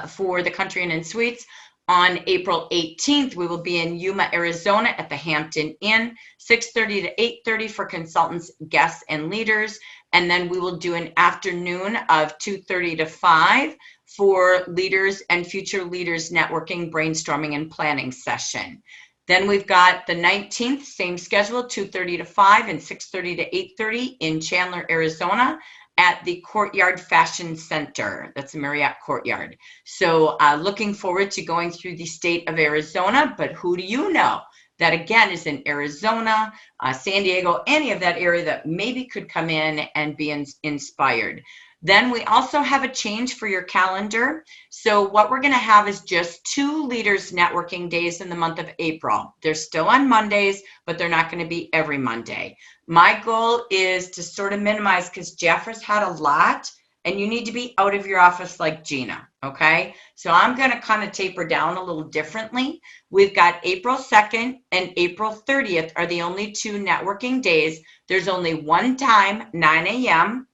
for the Country Inn and Suites. On April 18th, we will be in Yuma, Arizona at the Hampton Inn, 6:30 to 8:30 for consultants, guests, and leaders. And then we will do an afternoon of 2:30 to 5 for leaders and future leaders networking, brainstorming, and planning session. Then we've got the 19th, same schedule, 2:30 to 5 and 6:30 to 8:30 in Chandler, Arizona at the Courtyard Fashion Center. That's the Marriott Courtyard. So looking forward to going through the state of Arizona, but who do you know that again is in Arizona, San Diego, any of that area that maybe could come in and be inspired. Then we also have a change for your calendar. So what we're going to have is just 2 leaders networking days in the month of April. They're still on Mondays, but they're not going to be every Monday. My goal is to sort of minimize, because Jeff has had a lot and you need to be out of your office like Gina, okay? So I'm going to kind of taper down a little differently. We've got April 2nd and April 30th are the only 2 networking days. There's only one time, 9 a.m.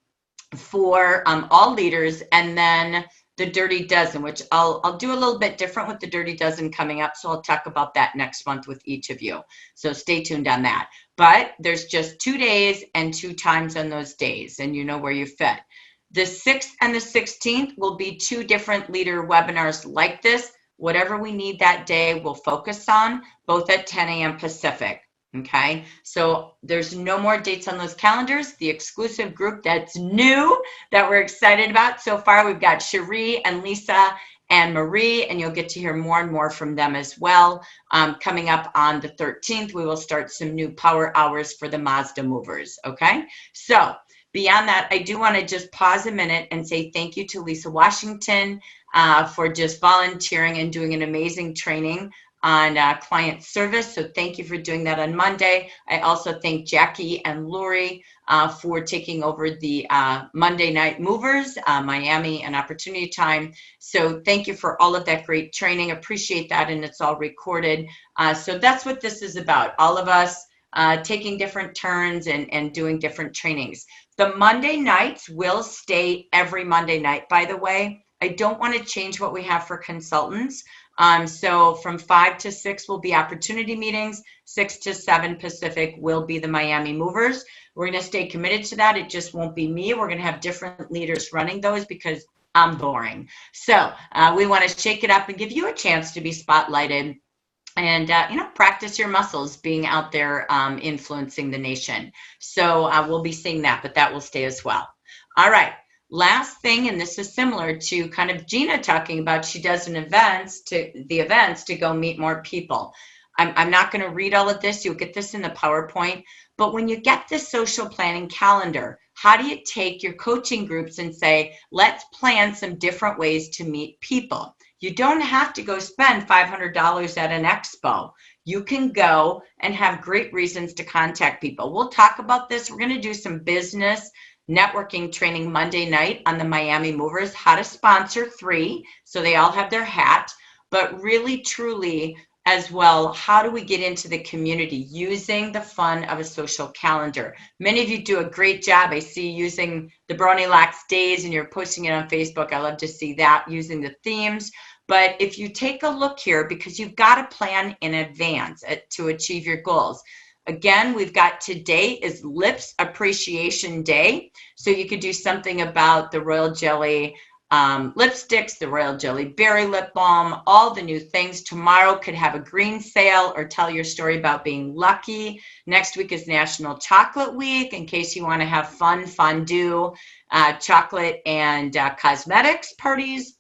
for all leaders, and then the Dirty Dozen, which I'll do a little bit different with the Dirty Dozen coming up, so I'll talk about that next month with each of you. So stay tuned on that. But there's just 2 days and 2 times on those days, and you know where you fit. The 6th and the 16th will be 2 different leader webinars like this. Whatever we need that day, we'll focus on, both at 10 a.m. Pacific. Okay, so there's no more dates on those calendars. The exclusive group that's new that we're excited about so far, we've got Cherie and Lisa and Marie, and you'll get to hear more and more from them as well. Coming up on the 13th, we will start some new power hours for the Mazda movers. Okay, so beyond that, I do want to just pause a minute and say thank you to Lisa Washington for just volunteering and doing an amazing training on client service. So thank you for doing that on Monday. I also thank Jackie and Lori for taking over the Monday Night Movers, Miami and Opportunity Time. So thank you for all of that great training. Appreciate that, and it's all recorded. So that's what this is about. All of us taking different turns and doing different trainings. The Monday nights will stay every Monday night, by the way. I don't want to change what we have for consultants. So from 5 to 6 will be opportunity meetings. 6 to 7 Pacific will be the Miami Movers. We're going to stay committed to that. It just won't be me. We're going to have different leaders running those because I'm boring. So we want to shake it up and give you a chance to be spotlighted and, practice your muscles being out there influencing the nation. So we'll be seeing that, but that will stay as well. All right. Last thing, and this is similar to kind of Gina talking about, she does the events to go meet more people. I'm not going to read all of this. You'll get this in the PowerPoint. But when you get this social planning calendar, how do you take your coaching groups and say, let's plan some different ways to meet people? You don't have to go spend $500 at an expo. You can go and have great reasons to contact people. We'll talk about this. We're going to do some business networking training Monday night on the Miami Movers, how to sponsor 3, so they all have their hat, but really, truly, as well, how do we get into the community using the fun of a social calendar? Many of you do a great job. I see you using the Brownie Lax Days, and you're posting it on Facebook. I love to see that, using the themes. But if you take a look here, because you've got to plan in advance to achieve your goals. Again, we've got today is Lips Appreciation Day. So you could do something about the royal jelly lipsticks, the Royal Jelly Berry Lip Balm, all the new things. Tomorrow could have a green sale or tell your story about being lucky. Next week is National Chocolate Week, in case you want to have fun, fondue, chocolate and cosmetics parties.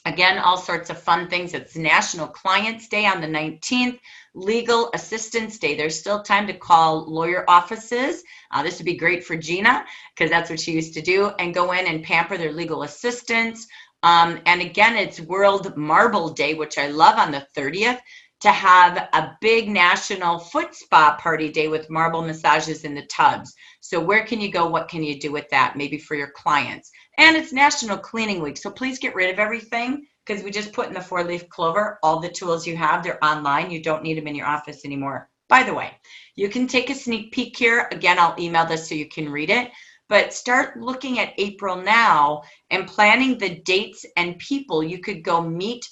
Again, all sorts of fun things. It's National Clients Day on the 19th, Legal Assistance Day. There's still time to call lawyer offices. This would be great for Gina because that's what she used to do, and go in and pamper their legal assistants. And again, it's World Marble Day, which I love, on the 30th, to have a big national foot spa party day with marble massages in the tubs. So where can you go? What can you do with that? Maybe for your clients. And it's National Cleaning Week. So please get rid of everything, because we just put in the 4-leaf clover all the tools you have. They're online. You don't need them in your office anymore. By the way, you can take a sneak peek here. Again, I'll email this so you can read it. But start looking at April now and planning the dates and people you could go meet,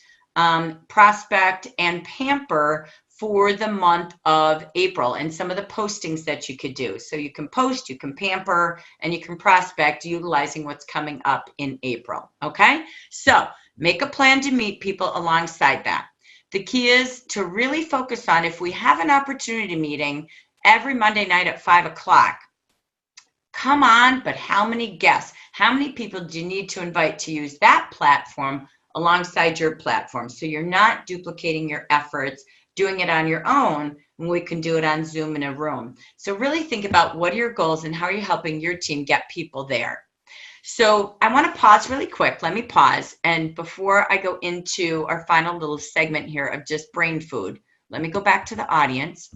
prospect, and pamper for the month of April, and some of the postings that you could do. So you can post, you can pamper, and you can prospect utilizing what's coming up in April. Okay? So make a plan to meet people alongside that. The key is to really focus on, if we have an opportunity meeting every Monday night at 5 o'clock, come on, but how many guests? How many people do you need to invite to use that platform alongside your platform? So you're not duplicating your efforts, doing it on your own, when we can do it on Zoom in a room. So really think about what are your goals and how are you helping your team get people there. So I want to pause really quick. Let me pause. And before I go into our final little segment here of just brain food, let me go back to the audience.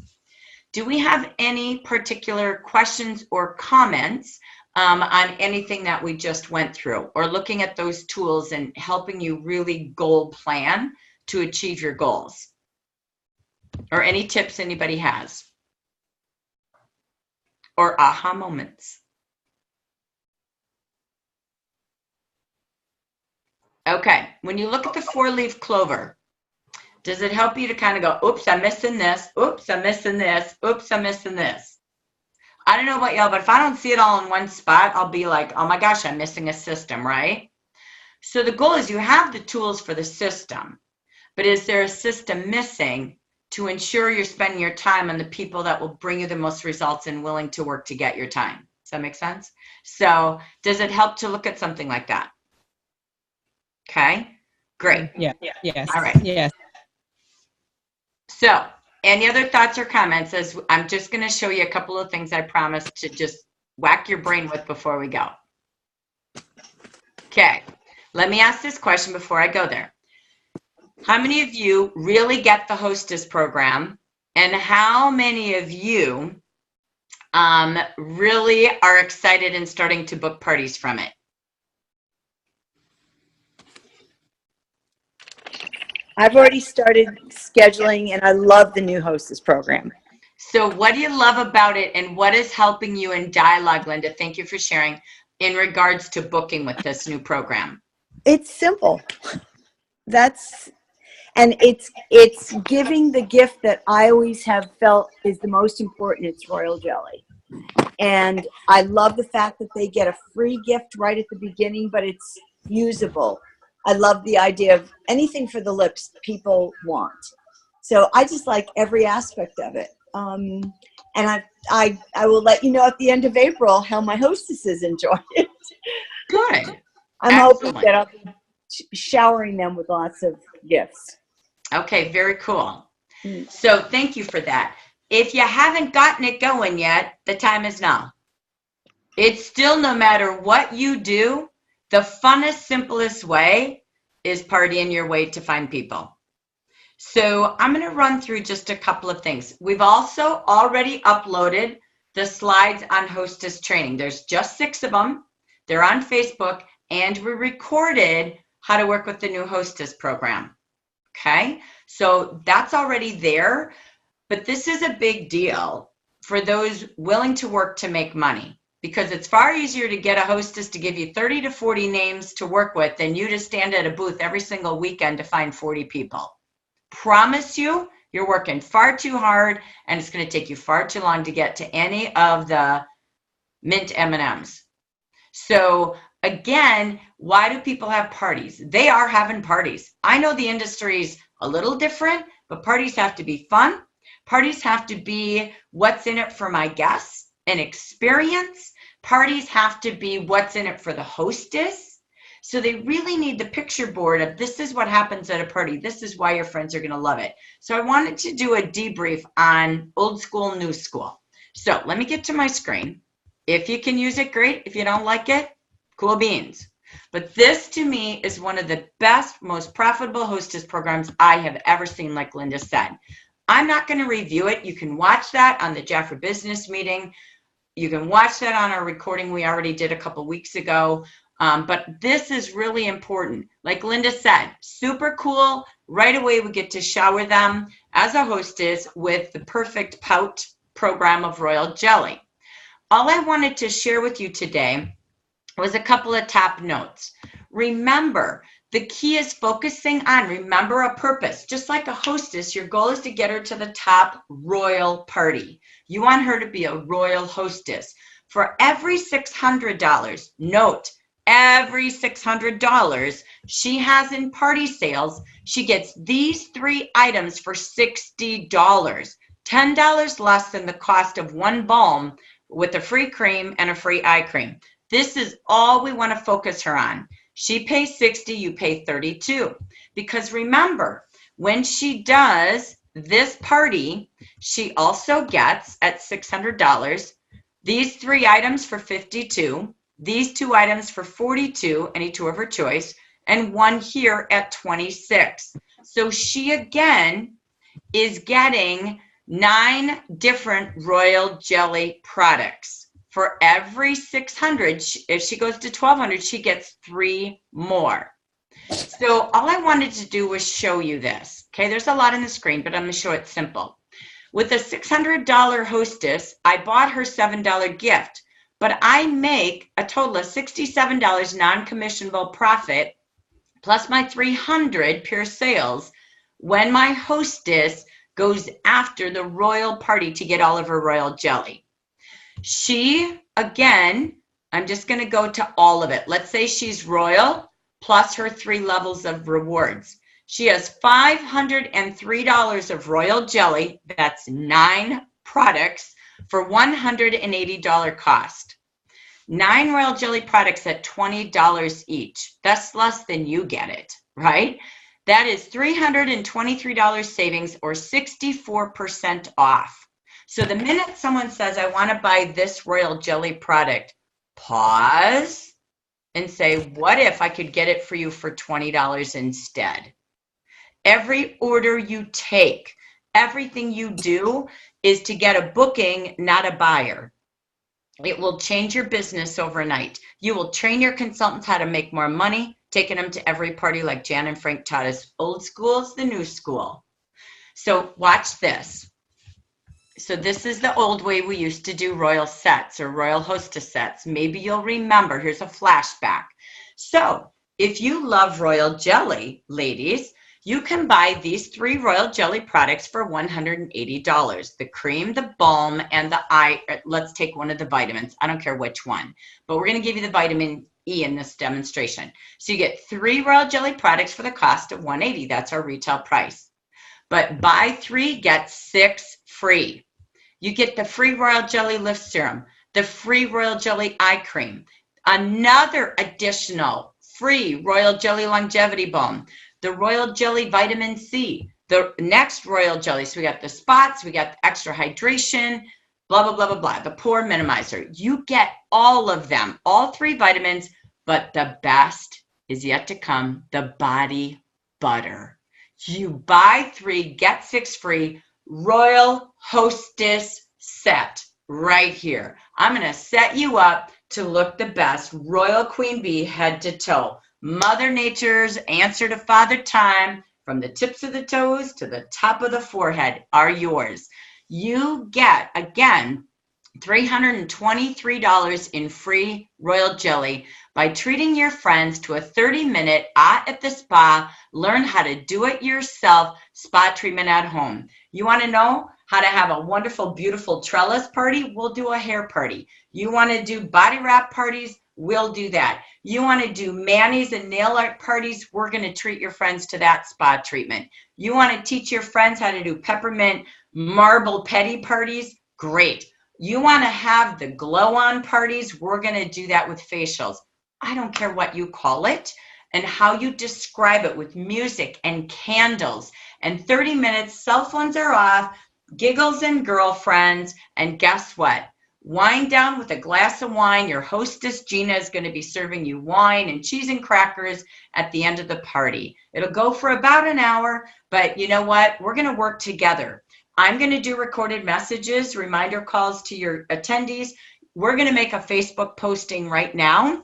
Do we have any particular questions or comments on anything that we just went through, or looking at those tools and helping you really goal plan to achieve your goals? Or any tips anybody has? Or aha moments? Okay, when you look at the 4-leaf clover, does it help you to kind of go, oops, I'm missing this, oops, I'm missing this, oops, I'm missing this? I don't know about y'all, but if I don't see it all in one spot, I'll be like, oh my gosh, I'm missing a system, right? So the goal is you have the tools for the system, but is there a system missing to ensure you're spending your time on the people that will bring you the most results and willing to work to get your time? Does that make sense? So does it help to look at something like that? Okay, great. Yeah. Yes. All right. Yes. So any other thoughts or comments? As I'm just going to show you a couple of things I promised to just whack your brain with before we go. Okay, let me ask this question before I go there. How many of you really get the Hostess program, and how many of you really are excited and starting to book parties from it? I've already started scheduling, and I love the new Hostess program. So what do you love about it, and what is helping you in dialogue, Linda? Thank you for sharing, in regards to booking with this new program. It's simple. And it's giving the gift that I always have felt is the most important. It's royal jelly. And I love the fact that they get a free gift right at the beginning, but it's usable. I love the idea of anything for the lips people want. So I just like every aspect of it. And I will let you know at the end of April how my hostesses enjoy it. Good. I'm hoping that I'll be showering them with lots of gifts. Okay, very cool. So thank you for that. If you haven't gotten it going yet, the time is now. It's still, no matter what you do, the funnest, simplest way is partying your way to find people. So I'm going to run through just a couple of things. We've also already uploaded the slides on Hostess training. There's just 6 of them. They're on Facebook, and we recorded how to work with the new Hostess program. Okay, so that's already there, but this is a big deal for those willing to work to make money, because it's far easier to get a hostess to give you 30 to 40 names to work with than you to stand at a booth every single weekend to find 40 people. Promise you, you're working far too hard, and it's going to take you far too long to get to any of the mint M&Ms. So Again, why do people have parties? They are having parties. I know the industry's a little different, but parties have to be fun. Parties have to be what's in it for my guests, an experience. Parties have to be what's in it for the hostess. So they really need the picture board of this is what happens at a party. This is why your friends are going to love it. So I wanted to do a debrief on old school, new school. So let me get to my screen. If you can use it, great. If you don't like it, cool beans. But this to me is one of the best, most profitable hostess programs I have ever seen, like Linda said. I'm not going to review it. You can watch that on the Jaffrey Business Meeting. You can watch that on our recording we already did a couple weeks ago. But this is really important. Like Linda said, super cool. Right away, we get to shower them as a hostess with the perfect pout program of royal jelly. All I wanted to share with you today was a couple of top notes. Remember, the key is focusing on, remember a purpose. Just like a hostess, your goal is to get her to the top royal party. You want her to be a royal hostess. For every $600, note, every $600 she has in party sales, she gets these 3 items for $60. $10 less than the cost of one balm with a free cream and a free eye cream. This is all we want to focus her on. She pays $60, you pay $32. Because remember, when she does this party, she also gets at $600 these 3 items for $52, these 2 items for $42, any 2 of her choice, and 1 here at $26. So she again is getting 9 different royal jelly products. For every 600, if she goes to 1,200, she gets 3 more. So all I wanted to do was show you this. Okay, there's a lot on the screen, but I'm going to show it simple. With a $600 hostess, I bought her $7 gift, but I make a total of $67 non-commissionable profit plus my $300 pure sales when my hostess goes after the royal party to get all of her royal jelly. She, again, I'm just going to go to all of it. Let's say she's royal plus her 3 levels of rewards. She has $503 of royal jelly. That's 9 products for $180 cost. 9 royal jelly products at $20 each. That's less than you get it, right? That is $323 savings or 64% off. So the minute someone says, I want to buy this royal jelly product, pause and say, what if I could get it for you for $20 instead? Every order you take, everything you do is to get a booking, not a buyer. It will change your business overnight. You will train your consultants how to make more money, taking them to every party like Jan and Frank taught us. Old school is the new school. So watch this. So this is the old way we used to do royal sets or royal hostess sets. Maybe you'll remember. Here's a flashback. So if you love royal jelly, ladies, you can buy these 3 royal jelly products for $180. The cream, the balm, and the eye. Let's take one of the vitamins. I don't care which one, but we're going to give you the vitamin E in this demonstration. So you get 3 royal jelly products for the cost of $180. That's our retail price. But buy 3, get 6 free. You get the free royal jelly lift serum, the free royal jelly eye cream, another additional free royal jelly longevity balm, the royal jelly vitamin C, the next royal jelly. So we got the spots, we got the extra hydration, blah, blah, blah, blah, blah, the pore minimizer. You get all of them, all 3 vitamins, but the best is yet to come, the body butter. You buy 3, get 6 free, royal hostess set right here. I'm going to set you up to look the best, royal queen bee head to toe. Mother Nature's answer to Father Time, from the tips of the toes to the top of the forehead, are yours. You get, again, $323 in free royal jelly by treating your friends to a 30-minute at the spa, learn how to do it yourself spa treatment at home. You want to know how to have a wonderful, beautiful trellis party? We'll do a hair party. You want to do body wrap parties? we'll do that. You want to do manis and nail art parties, we're going to treat your friends to that spa treatment. You want to teach your friends how to do peppermint marble petty parties, great. You want to have the glow on parties, we're going to do that with facials. I don't care what you call it and how you describe it, with music and candles and 30 minutes, cell phones are off, giggles and girlfriends, and guess what? Wind down with a glass of wine. Your hostess, Gina, is going to be serving you wine and cheese and crackers at the end of the party. It'll go for about an hour, but you know what? We're going to work together. I'm going to do recorded messages, reminder calls to your attendees. We're going to make a Facebook posting right now,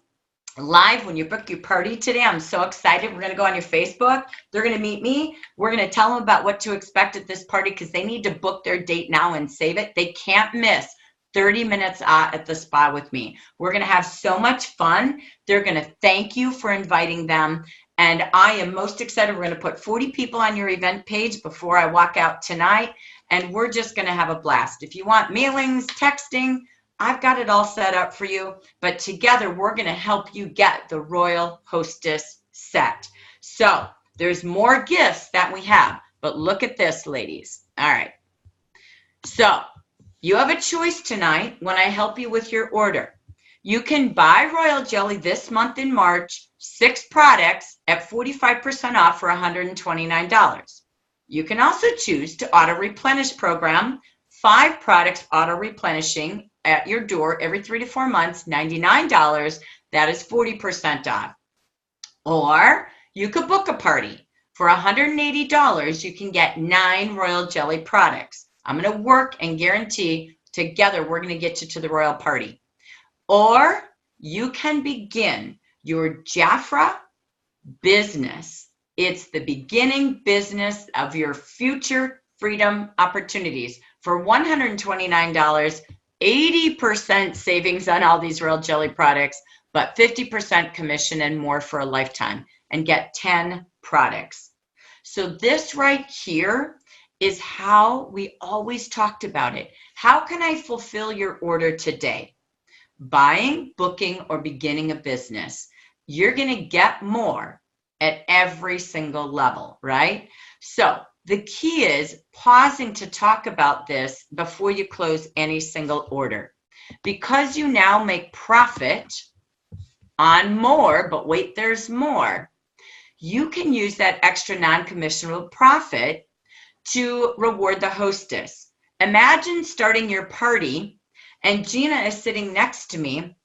live, when you book your party today. I'm so excited. We're going to go on your Facebook. They're going to meet me. We're going to tell them about what to expect at this party, because they need to book their date now and save it. They can't miss 30 minutes at the spa with me. We're going to have so much fun. They're going to thank you for inviting them. And I am most excited. We're going to put 40 people on your event page before I walk out tonight. And we're just going to have a blast. If you want mailings, texting, I've got it all set up for you. But together, we're going to help you get the Royal Hostess set. So there's more gifts that we have. But look at this, ladies. All right. So you have a choice tonight when I help you with your order. You can buy Royal Jelly this month in March, 6 products at 45% off for $129. You can also choose to auto replenish program, 5 products auto replenishing at your door every 3 to 4 months, $99. That is 40% off. Or you could book a party. For $180, you can get 9 Royal Jelly products. I'm going to work and guarantee together we're going to get you to the royal party. Or you can begin your Jafra business. It's the beginning business of your future freedom opportunities. For $129, 80% savings on all these Royal Jelly products, but 50% commission and more for a lifetime, and get 10 products. So this right here is how we always talked about it. How can I fulfill your order today? Buying, booking, or beginning a business. You're going to get more at every single level, right? So the key is pausing to talk about this before you close any single order. Because you now make profit on more, but wait, there's more. You can use that extra non-commissionable profit to reward the hostess. Imagine starting your party and Gina is sitting next to me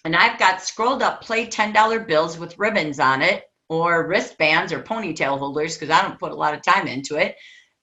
and I've got scrolled up play $10 bills with ribbons on it, or wristbands or ponytail holders, because I don't put a lot of time into it.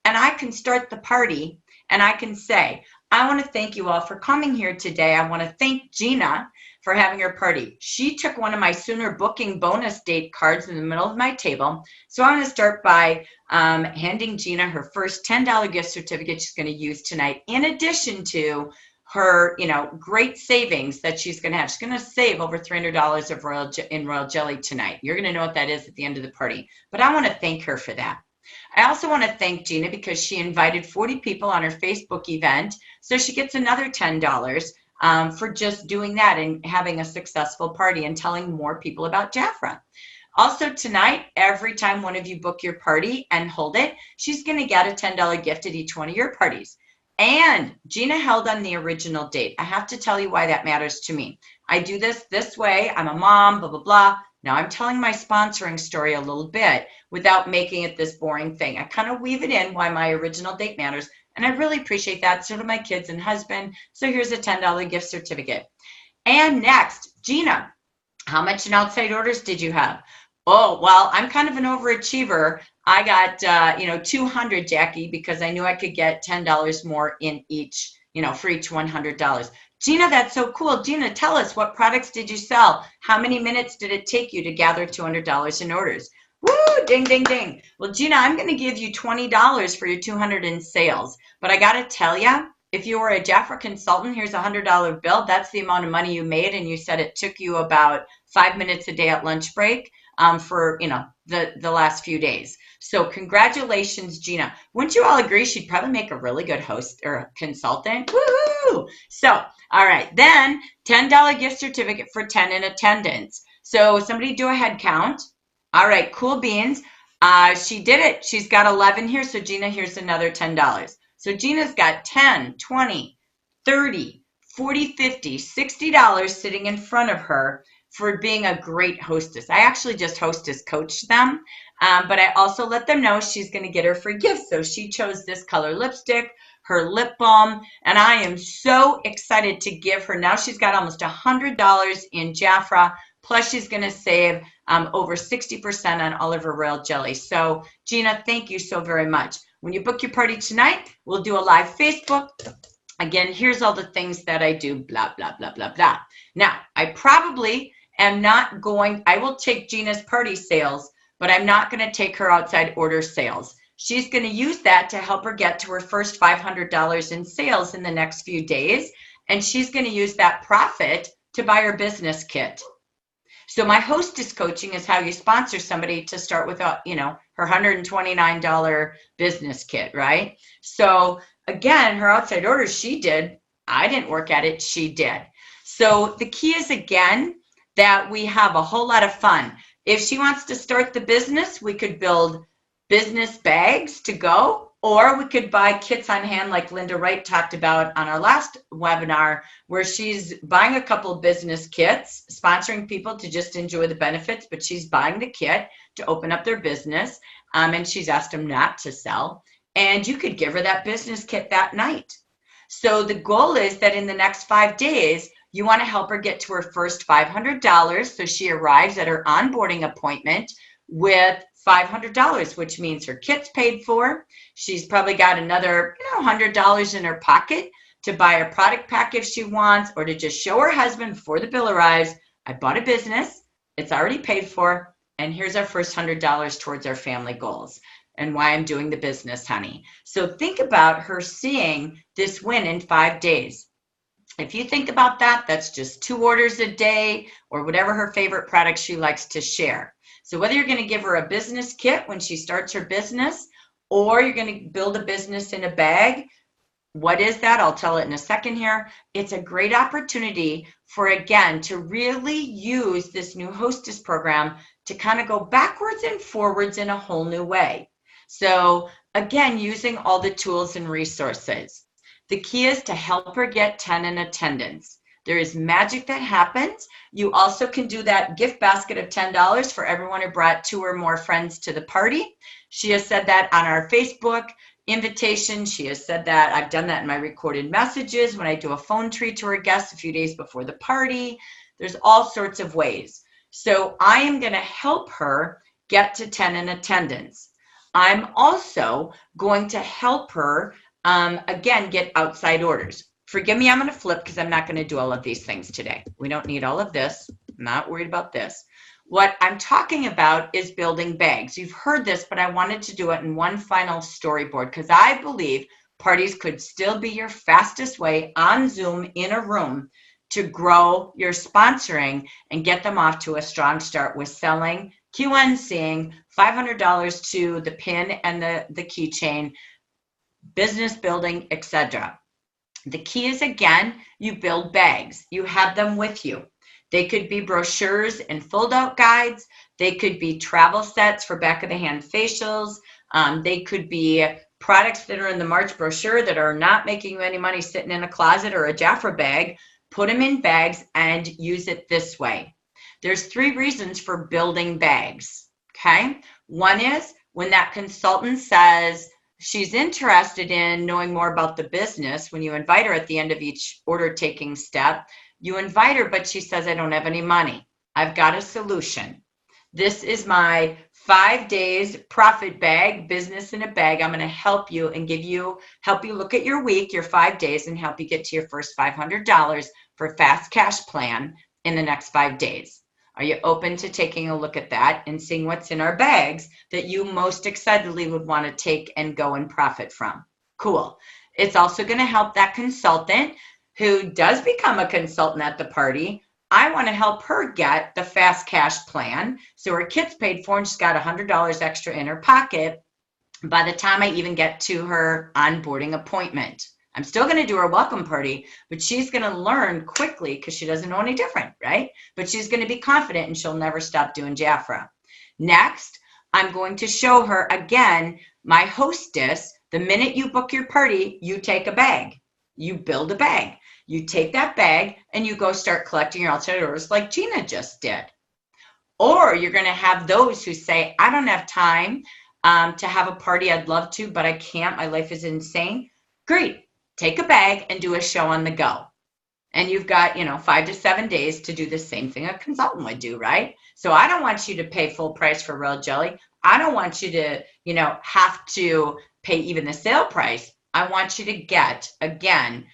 And I can start the party and I can say, I want to thank you all for coming here today. I want to thank Gina for having her party. She took one of my sooner booking bonus date cards in the middle of my table. So I'm going to start by handing Gina her first $10 gift certificate she's going to use tonight, in addition to her, great savings that she's going to have. She's going to save over $300 of Royal Jelly tonight. You're going to know what that is at the end of the party. But I want to thank her for that. I also want to thank Gina because she invited 40 people on her Facebook event. So she gets another $10 for just doing that and having a successful party and telling more people about Jafra. Also tonight, every time one of you book your party and hold it, she's going to get a $10 gift at each one of your parties. And Gina held on the original date. I have to tell you why that matters to me. I do this way. I'm a mom, blah, blah, blah. Now I'm telling my sponsoring story a little bit without making it this boring thing. I kind of weave it in why my original date matters. And I really appreciate that. So do my kids and husband. So here's a $10 gift certificate. And next, Gina, how much in outside orders did you have? Oh, well, I'm kind of an overachiever. I got, 200, Jackie, because I knew I could get $10 more in each, for each $100. Gina, that's so cool. Gina, tell us, what products did you sell? How many minutes did it take you to gather $200 in orders? Woo, ding, ding, ding. Well, Gina, I'm going to give you $20 for your 200 in sales. But I got to tell you, if you were a Jafra consultant, here's a $100 bill. That's the amount of money you made. And you said it took you about 5 minutes a day at lunch break. for, the last few days. So congratulations, Gina. Wouldn't you all agree she'd probably make a really good host or consultant? Woo! So, all right, then $10 gift certificate for 10 in attendance. So somebody do a head count. All right, cool beans. She did it. She's got 11 here. So Gina, here's another $10. So Gina's got 10, 20, 30, 40, 50, $60 sitting in front of her for being a great hostess. I actually just hostess coached them, but I also let them know she's going to get her free gift. So she chose this color lipstick, her lip balm, and I am so excited to give her. Now she's got almost $100 in Jafra, plus she's going to save over 60% on all of her royal jelly. So Gina, thank you so very much. When you book your party tonight, we'll do a live Facebook. Again, here's all the things that I do, blah, blah, blah, blah, blah. Now, I probably am not going, I will take Gina's party sales, but I'm not going to take her outside order sales. She's going to use that to help her get to her first $500 in sales in the next few days. And she's going to use that profit to buy her business kit. So my hostess coaching is how you sponsor somebody to start with, her $129 business kit, right? So again, her outside orders, she did. I didn't work at it. She did. So the key is, again, that we have a whole lot of fun. If she wants to start the business, we could build business bags to go, or we could buy kits on hand like Linda Wright talked about on our last webinar, where she's buying a couple business kits, sponsoring people to just enjoy the benefits, but she's buying the kit to open up their business, and she's asked them not to sell. And you could give her that business kit that night. So the goal is that in the next 5 days, you want to help her get to her first $500. So she arrives at her onboarding appointment with $500, which means her kit's paid for. She's probably got another $100 in her pocket to buy a product pack if she wants, or to just show her husband before the bill arrives, I bought a business, it's already paid for, and here's our first $100 towards our family goals and why I'm doing the business, honey. So think about her seeing this win in 5 days. If you think about that, that's just 2 orders a day or whatever her favorite product she likes to share. So whether you're going to give her a business kit when she starts her business, or you're going to build a business in a bag, what is that? I'll tell it in a second here. It's a great opportunity for, again, to really use this new hostess program to kind of go backwards and forwards in a whole new way. So again, using all the tools and resources. The key is to help her get 10 in attendance. There is magic that happens. You also can do that gift basket of $10 for everyone who brought 2 or more friends to the party. She has said that on our Facebook invitation. She has said that. I've done that in my recorded messages when I do a phone treat to her guests a few days before the party. There's all sorts of ways. So I am going to help her get to 10 in attendance. I'm also going to help her, again, get outside orders. Forgive me, I'm going to flip because I'm not going to do all of these things today. We don't need all of this. I'm not worried about this. What I'm talking about is building bags. You've heard this, but I wanted to do it in one final storyboard because I believe parties could still be your fastest way on Zoom in a room to grow your sponsoring and get them off to a strong start with selling, QNCing, $500 to the pin and the keychain, business building, etc. The key is, again, you build bags. You have them with you. They could be brochures and fold-out guides. They could be travel sets for back-of-the-hand facials. They could be products that are in the March brochure that are not making you any money sitting in a closet or a Jafra bag. Put them in bags and use it this way. There's 3 reasons for building bags, okay? One is when that consultant says, she's interested in knowing more about the business. When you invite her at the end of each order taking step, you invite her, but she says, I don't have any money. I've got a solution. This is my 5 days profit bag, business in a bag. I'm going to help you and help you look at your week, your 5 days, and help you get to your first $500 for fast cash plan in the next 5 days. Are you open to taking a look at that and seeing what's in our bags that you most excitedly would want to take and go and profit from? Cool. It's also going to help that consultant who does become a consultant at the party I want to help her get the fast cash plan. So her kid's paid for and she's got $100 extra in her pocket by the time I even get to her onboarding appointment. I'm still going to do her welcome party, but she's going to learn quickly because she doesn't know any different, right? But she's going to be confident and she'll never stop doing Jafra. Next, I'm going to show her again, my hostess. The minute you book your party, you take a bag. You build a bag. You take that bag and you go start collecting your alternate orders like Gina just did. Or you're going to have those who say, I don't have time to have a party. I'd love to, but I can't. My life is insane. Great. Take a bag and do a show on the go. And you've got, 5 to 7 days to do the same thing a consultant would do, right? So I don't want you to pay full price for Royal Jelly. I don't want you to, have to pay even the sale price. I want you to get, again,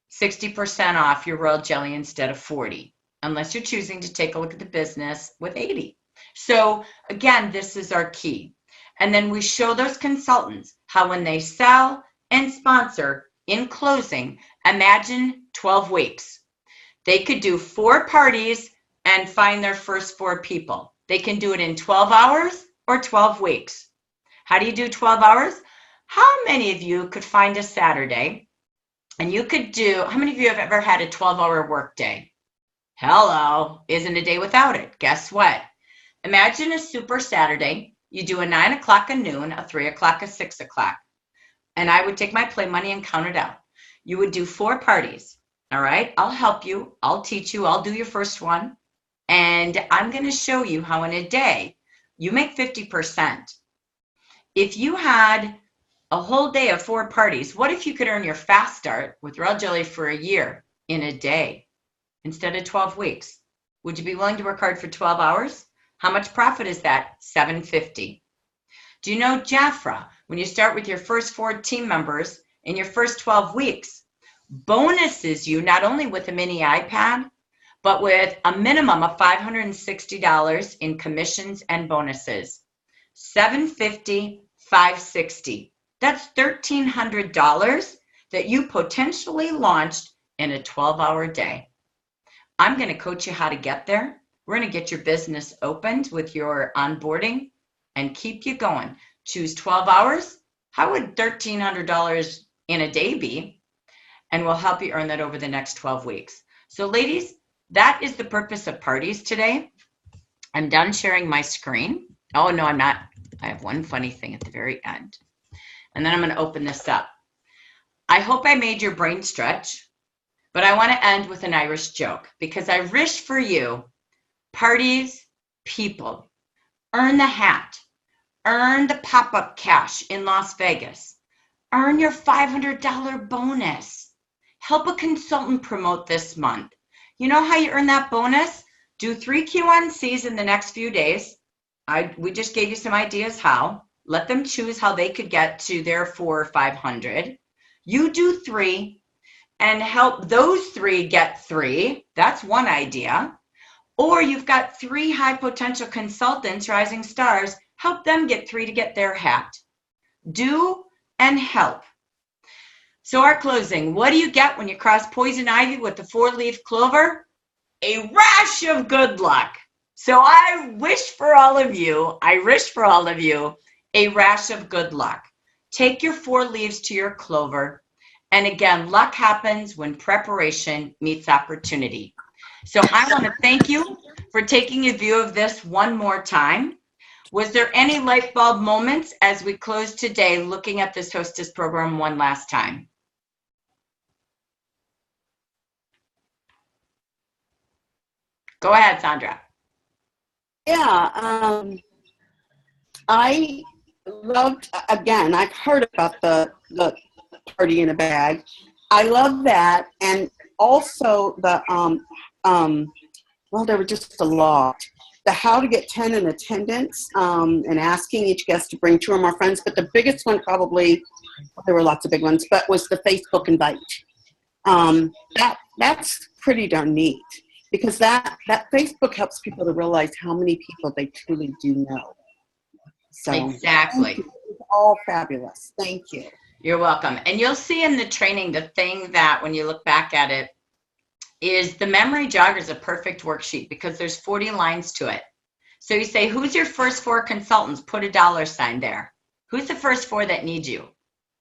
60% off your Royal Jelly instead of 40, unless you're choosing to take a look at the business with 80. So again, this is our key. And then we show those consultants how when they sell and sponsor, in closing, imagine 12 weeks. They could do 4 parties and find their first 4 people. They can do it in 12 hours or 12 weeks. How do you do 12 hours? How many of you could find a Saturday and you could do, how many of you have ever had a 12-hour work day? Hello, isn't a day without it. Guess what? Imagine a super Saturday. You do a 9 o'clock, a noon, a 3 o'clock, a 6 o'clock. And I would take my play money and count it out. You would do 4 parties. All right, I'll help you. I'll teach you. I'll do your first one. And I'm going to show you how in a day you make 50%. If you had a whole day of 4 parties, what if you could earn your fast start with Royal Jelly for a year in a day instead of 12 weeks? Would you be willing to work hard for 12 hours? How much profit is that? $750. Do you know Jafra, when you start with your first 4 team members in your first 12 weeks, bonuses you not only with a mini iPad, but with a minimum of $560 in commissions and bonuses. $750, $560. That's $1,300 that you potentially launched in a 12-hour day. I'm going to coach you how to get there. We're going to get your business opened with your onboarding and keep you going. Choose 12 hours. How would $1,300 in a day be? And we'll help you earn that over the next 12 weeks. So ladies, that is the purpose of parties today. I'm done sharing my screen. Oh, no, I'm not. I have one funny thing at the very end. And then I'm going to open this up. I hope I made your brain stretch, but I want to end with an Irish joke because I wish for you, parties, people, earn the hat, earn the pop-up cash in Las Vegas, earn your $500 bonus, help a consultant promote this month. You know how you earn that bonus? Do 3 Q1Cs in the next few days. We just gave you some ideas how. Let them choose how they could get to their 4 or 500. You do 3 and help those 3 get 3. That's one idea. Or you've got 3 high potential consultants, rising stars, help them get 3 to get their hat. Do and help. So our closing, what do you get when you cross poison ivy with the 4-leaf clover? A rash of good luck. So I wish for all of you a rash of good luck. Take your 4 leaves to your clover. And again, luck happens when preparation meets opportunity. So I want to thank you for taking a view of this one more time. Was there any light bulb moments as we close today looking at this hostess program one last time? Go ahead, Sandra. Yeah, I loved, again, I've heard about the party in a bag. I love that. And also the, well, there were just a lot. The how to get 10 in attendance and asking each guest to bring 2 or more friends. But the biggest one probably, there were lots of big ones, but was the Facebook invite. That's pretty darn neat. Because that Facebook helps people to realize how many people they truly do know. So exactly. It's all fabulous. Thank you. You're welcome. And you'll see in the training the thing that when you look back at it is the memory jogger is a perfect worksheet because there's 40 lines to it. So you say, who's your first 4 consultants? Put a $ there. Who's the first 4 that need you,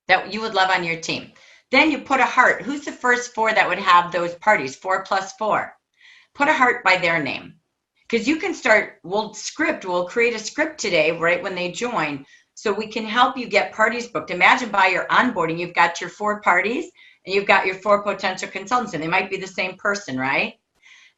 that you would love on your team? Then you put a heart. Who's the first 4 that would have those parties? 4 plus 4. Put a heart by their name. Because you can start, we'll create a script today, right when they join, so we can help you get parties booked. Imagine by your onboarding, you've got your 4 parties and you've got your 4 potential consultants, and they might be the same person, right?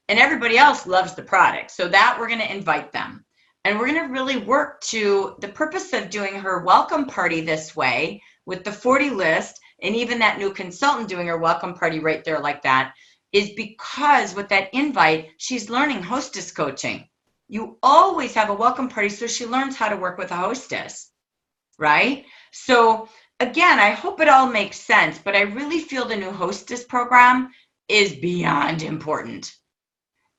And everybody else loves the product. So that we're going to invite them. And we're going to really work to the purpose of doing her welcome party this way with the 40 list, and even that new consultant doing her welcome party right there like that, is because with that invite, she's learning hostess coaching. You always have a welcome party so she learns how to work with a hostess, right? So again, I hope it all makes sense, but I really feel the new hostess program is beyond important.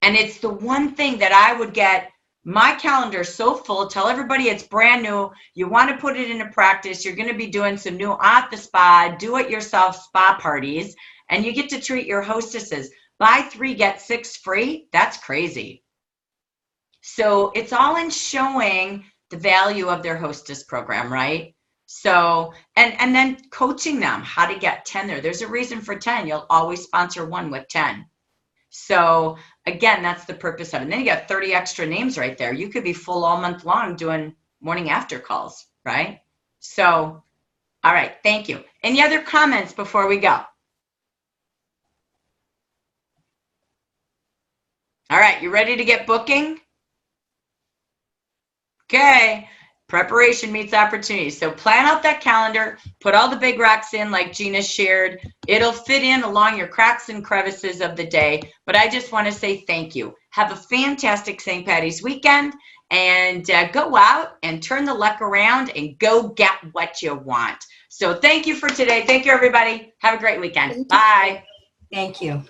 And it's the one thing that I would get my calendar so full, tell everybody it's brand new, you want to put it into practice, you're going to be doing some new at the spa, do-it-yourself spa parties, and you get to treat your hostesses. Buy 3, get 6 free. That's crazy. So it's all in showing the value of their hostess program, right? So, and then coaching them how to get 10 there. There's a reason for 10. You'll always sponsor 1 with 10. So again, that's the purpose of it. And then you got 30 extra names right there. You could be full all month long doing morning after calls, right? So, all right, thank you. Any other comments before we go? All right, you ready to get booking? Okay. Preparation meets opportunity. So plan out that calendar, put all the big rocks in like Gina shared. It'll fit in along your cracks and crevices of the day. But I just want to say thank you. Have a fantastic St. Patty's weekend, and go out and turn the luck around and go get what you want. So thank you for today. Thank you, everybody. Have a great weekend. Bye. Thank you.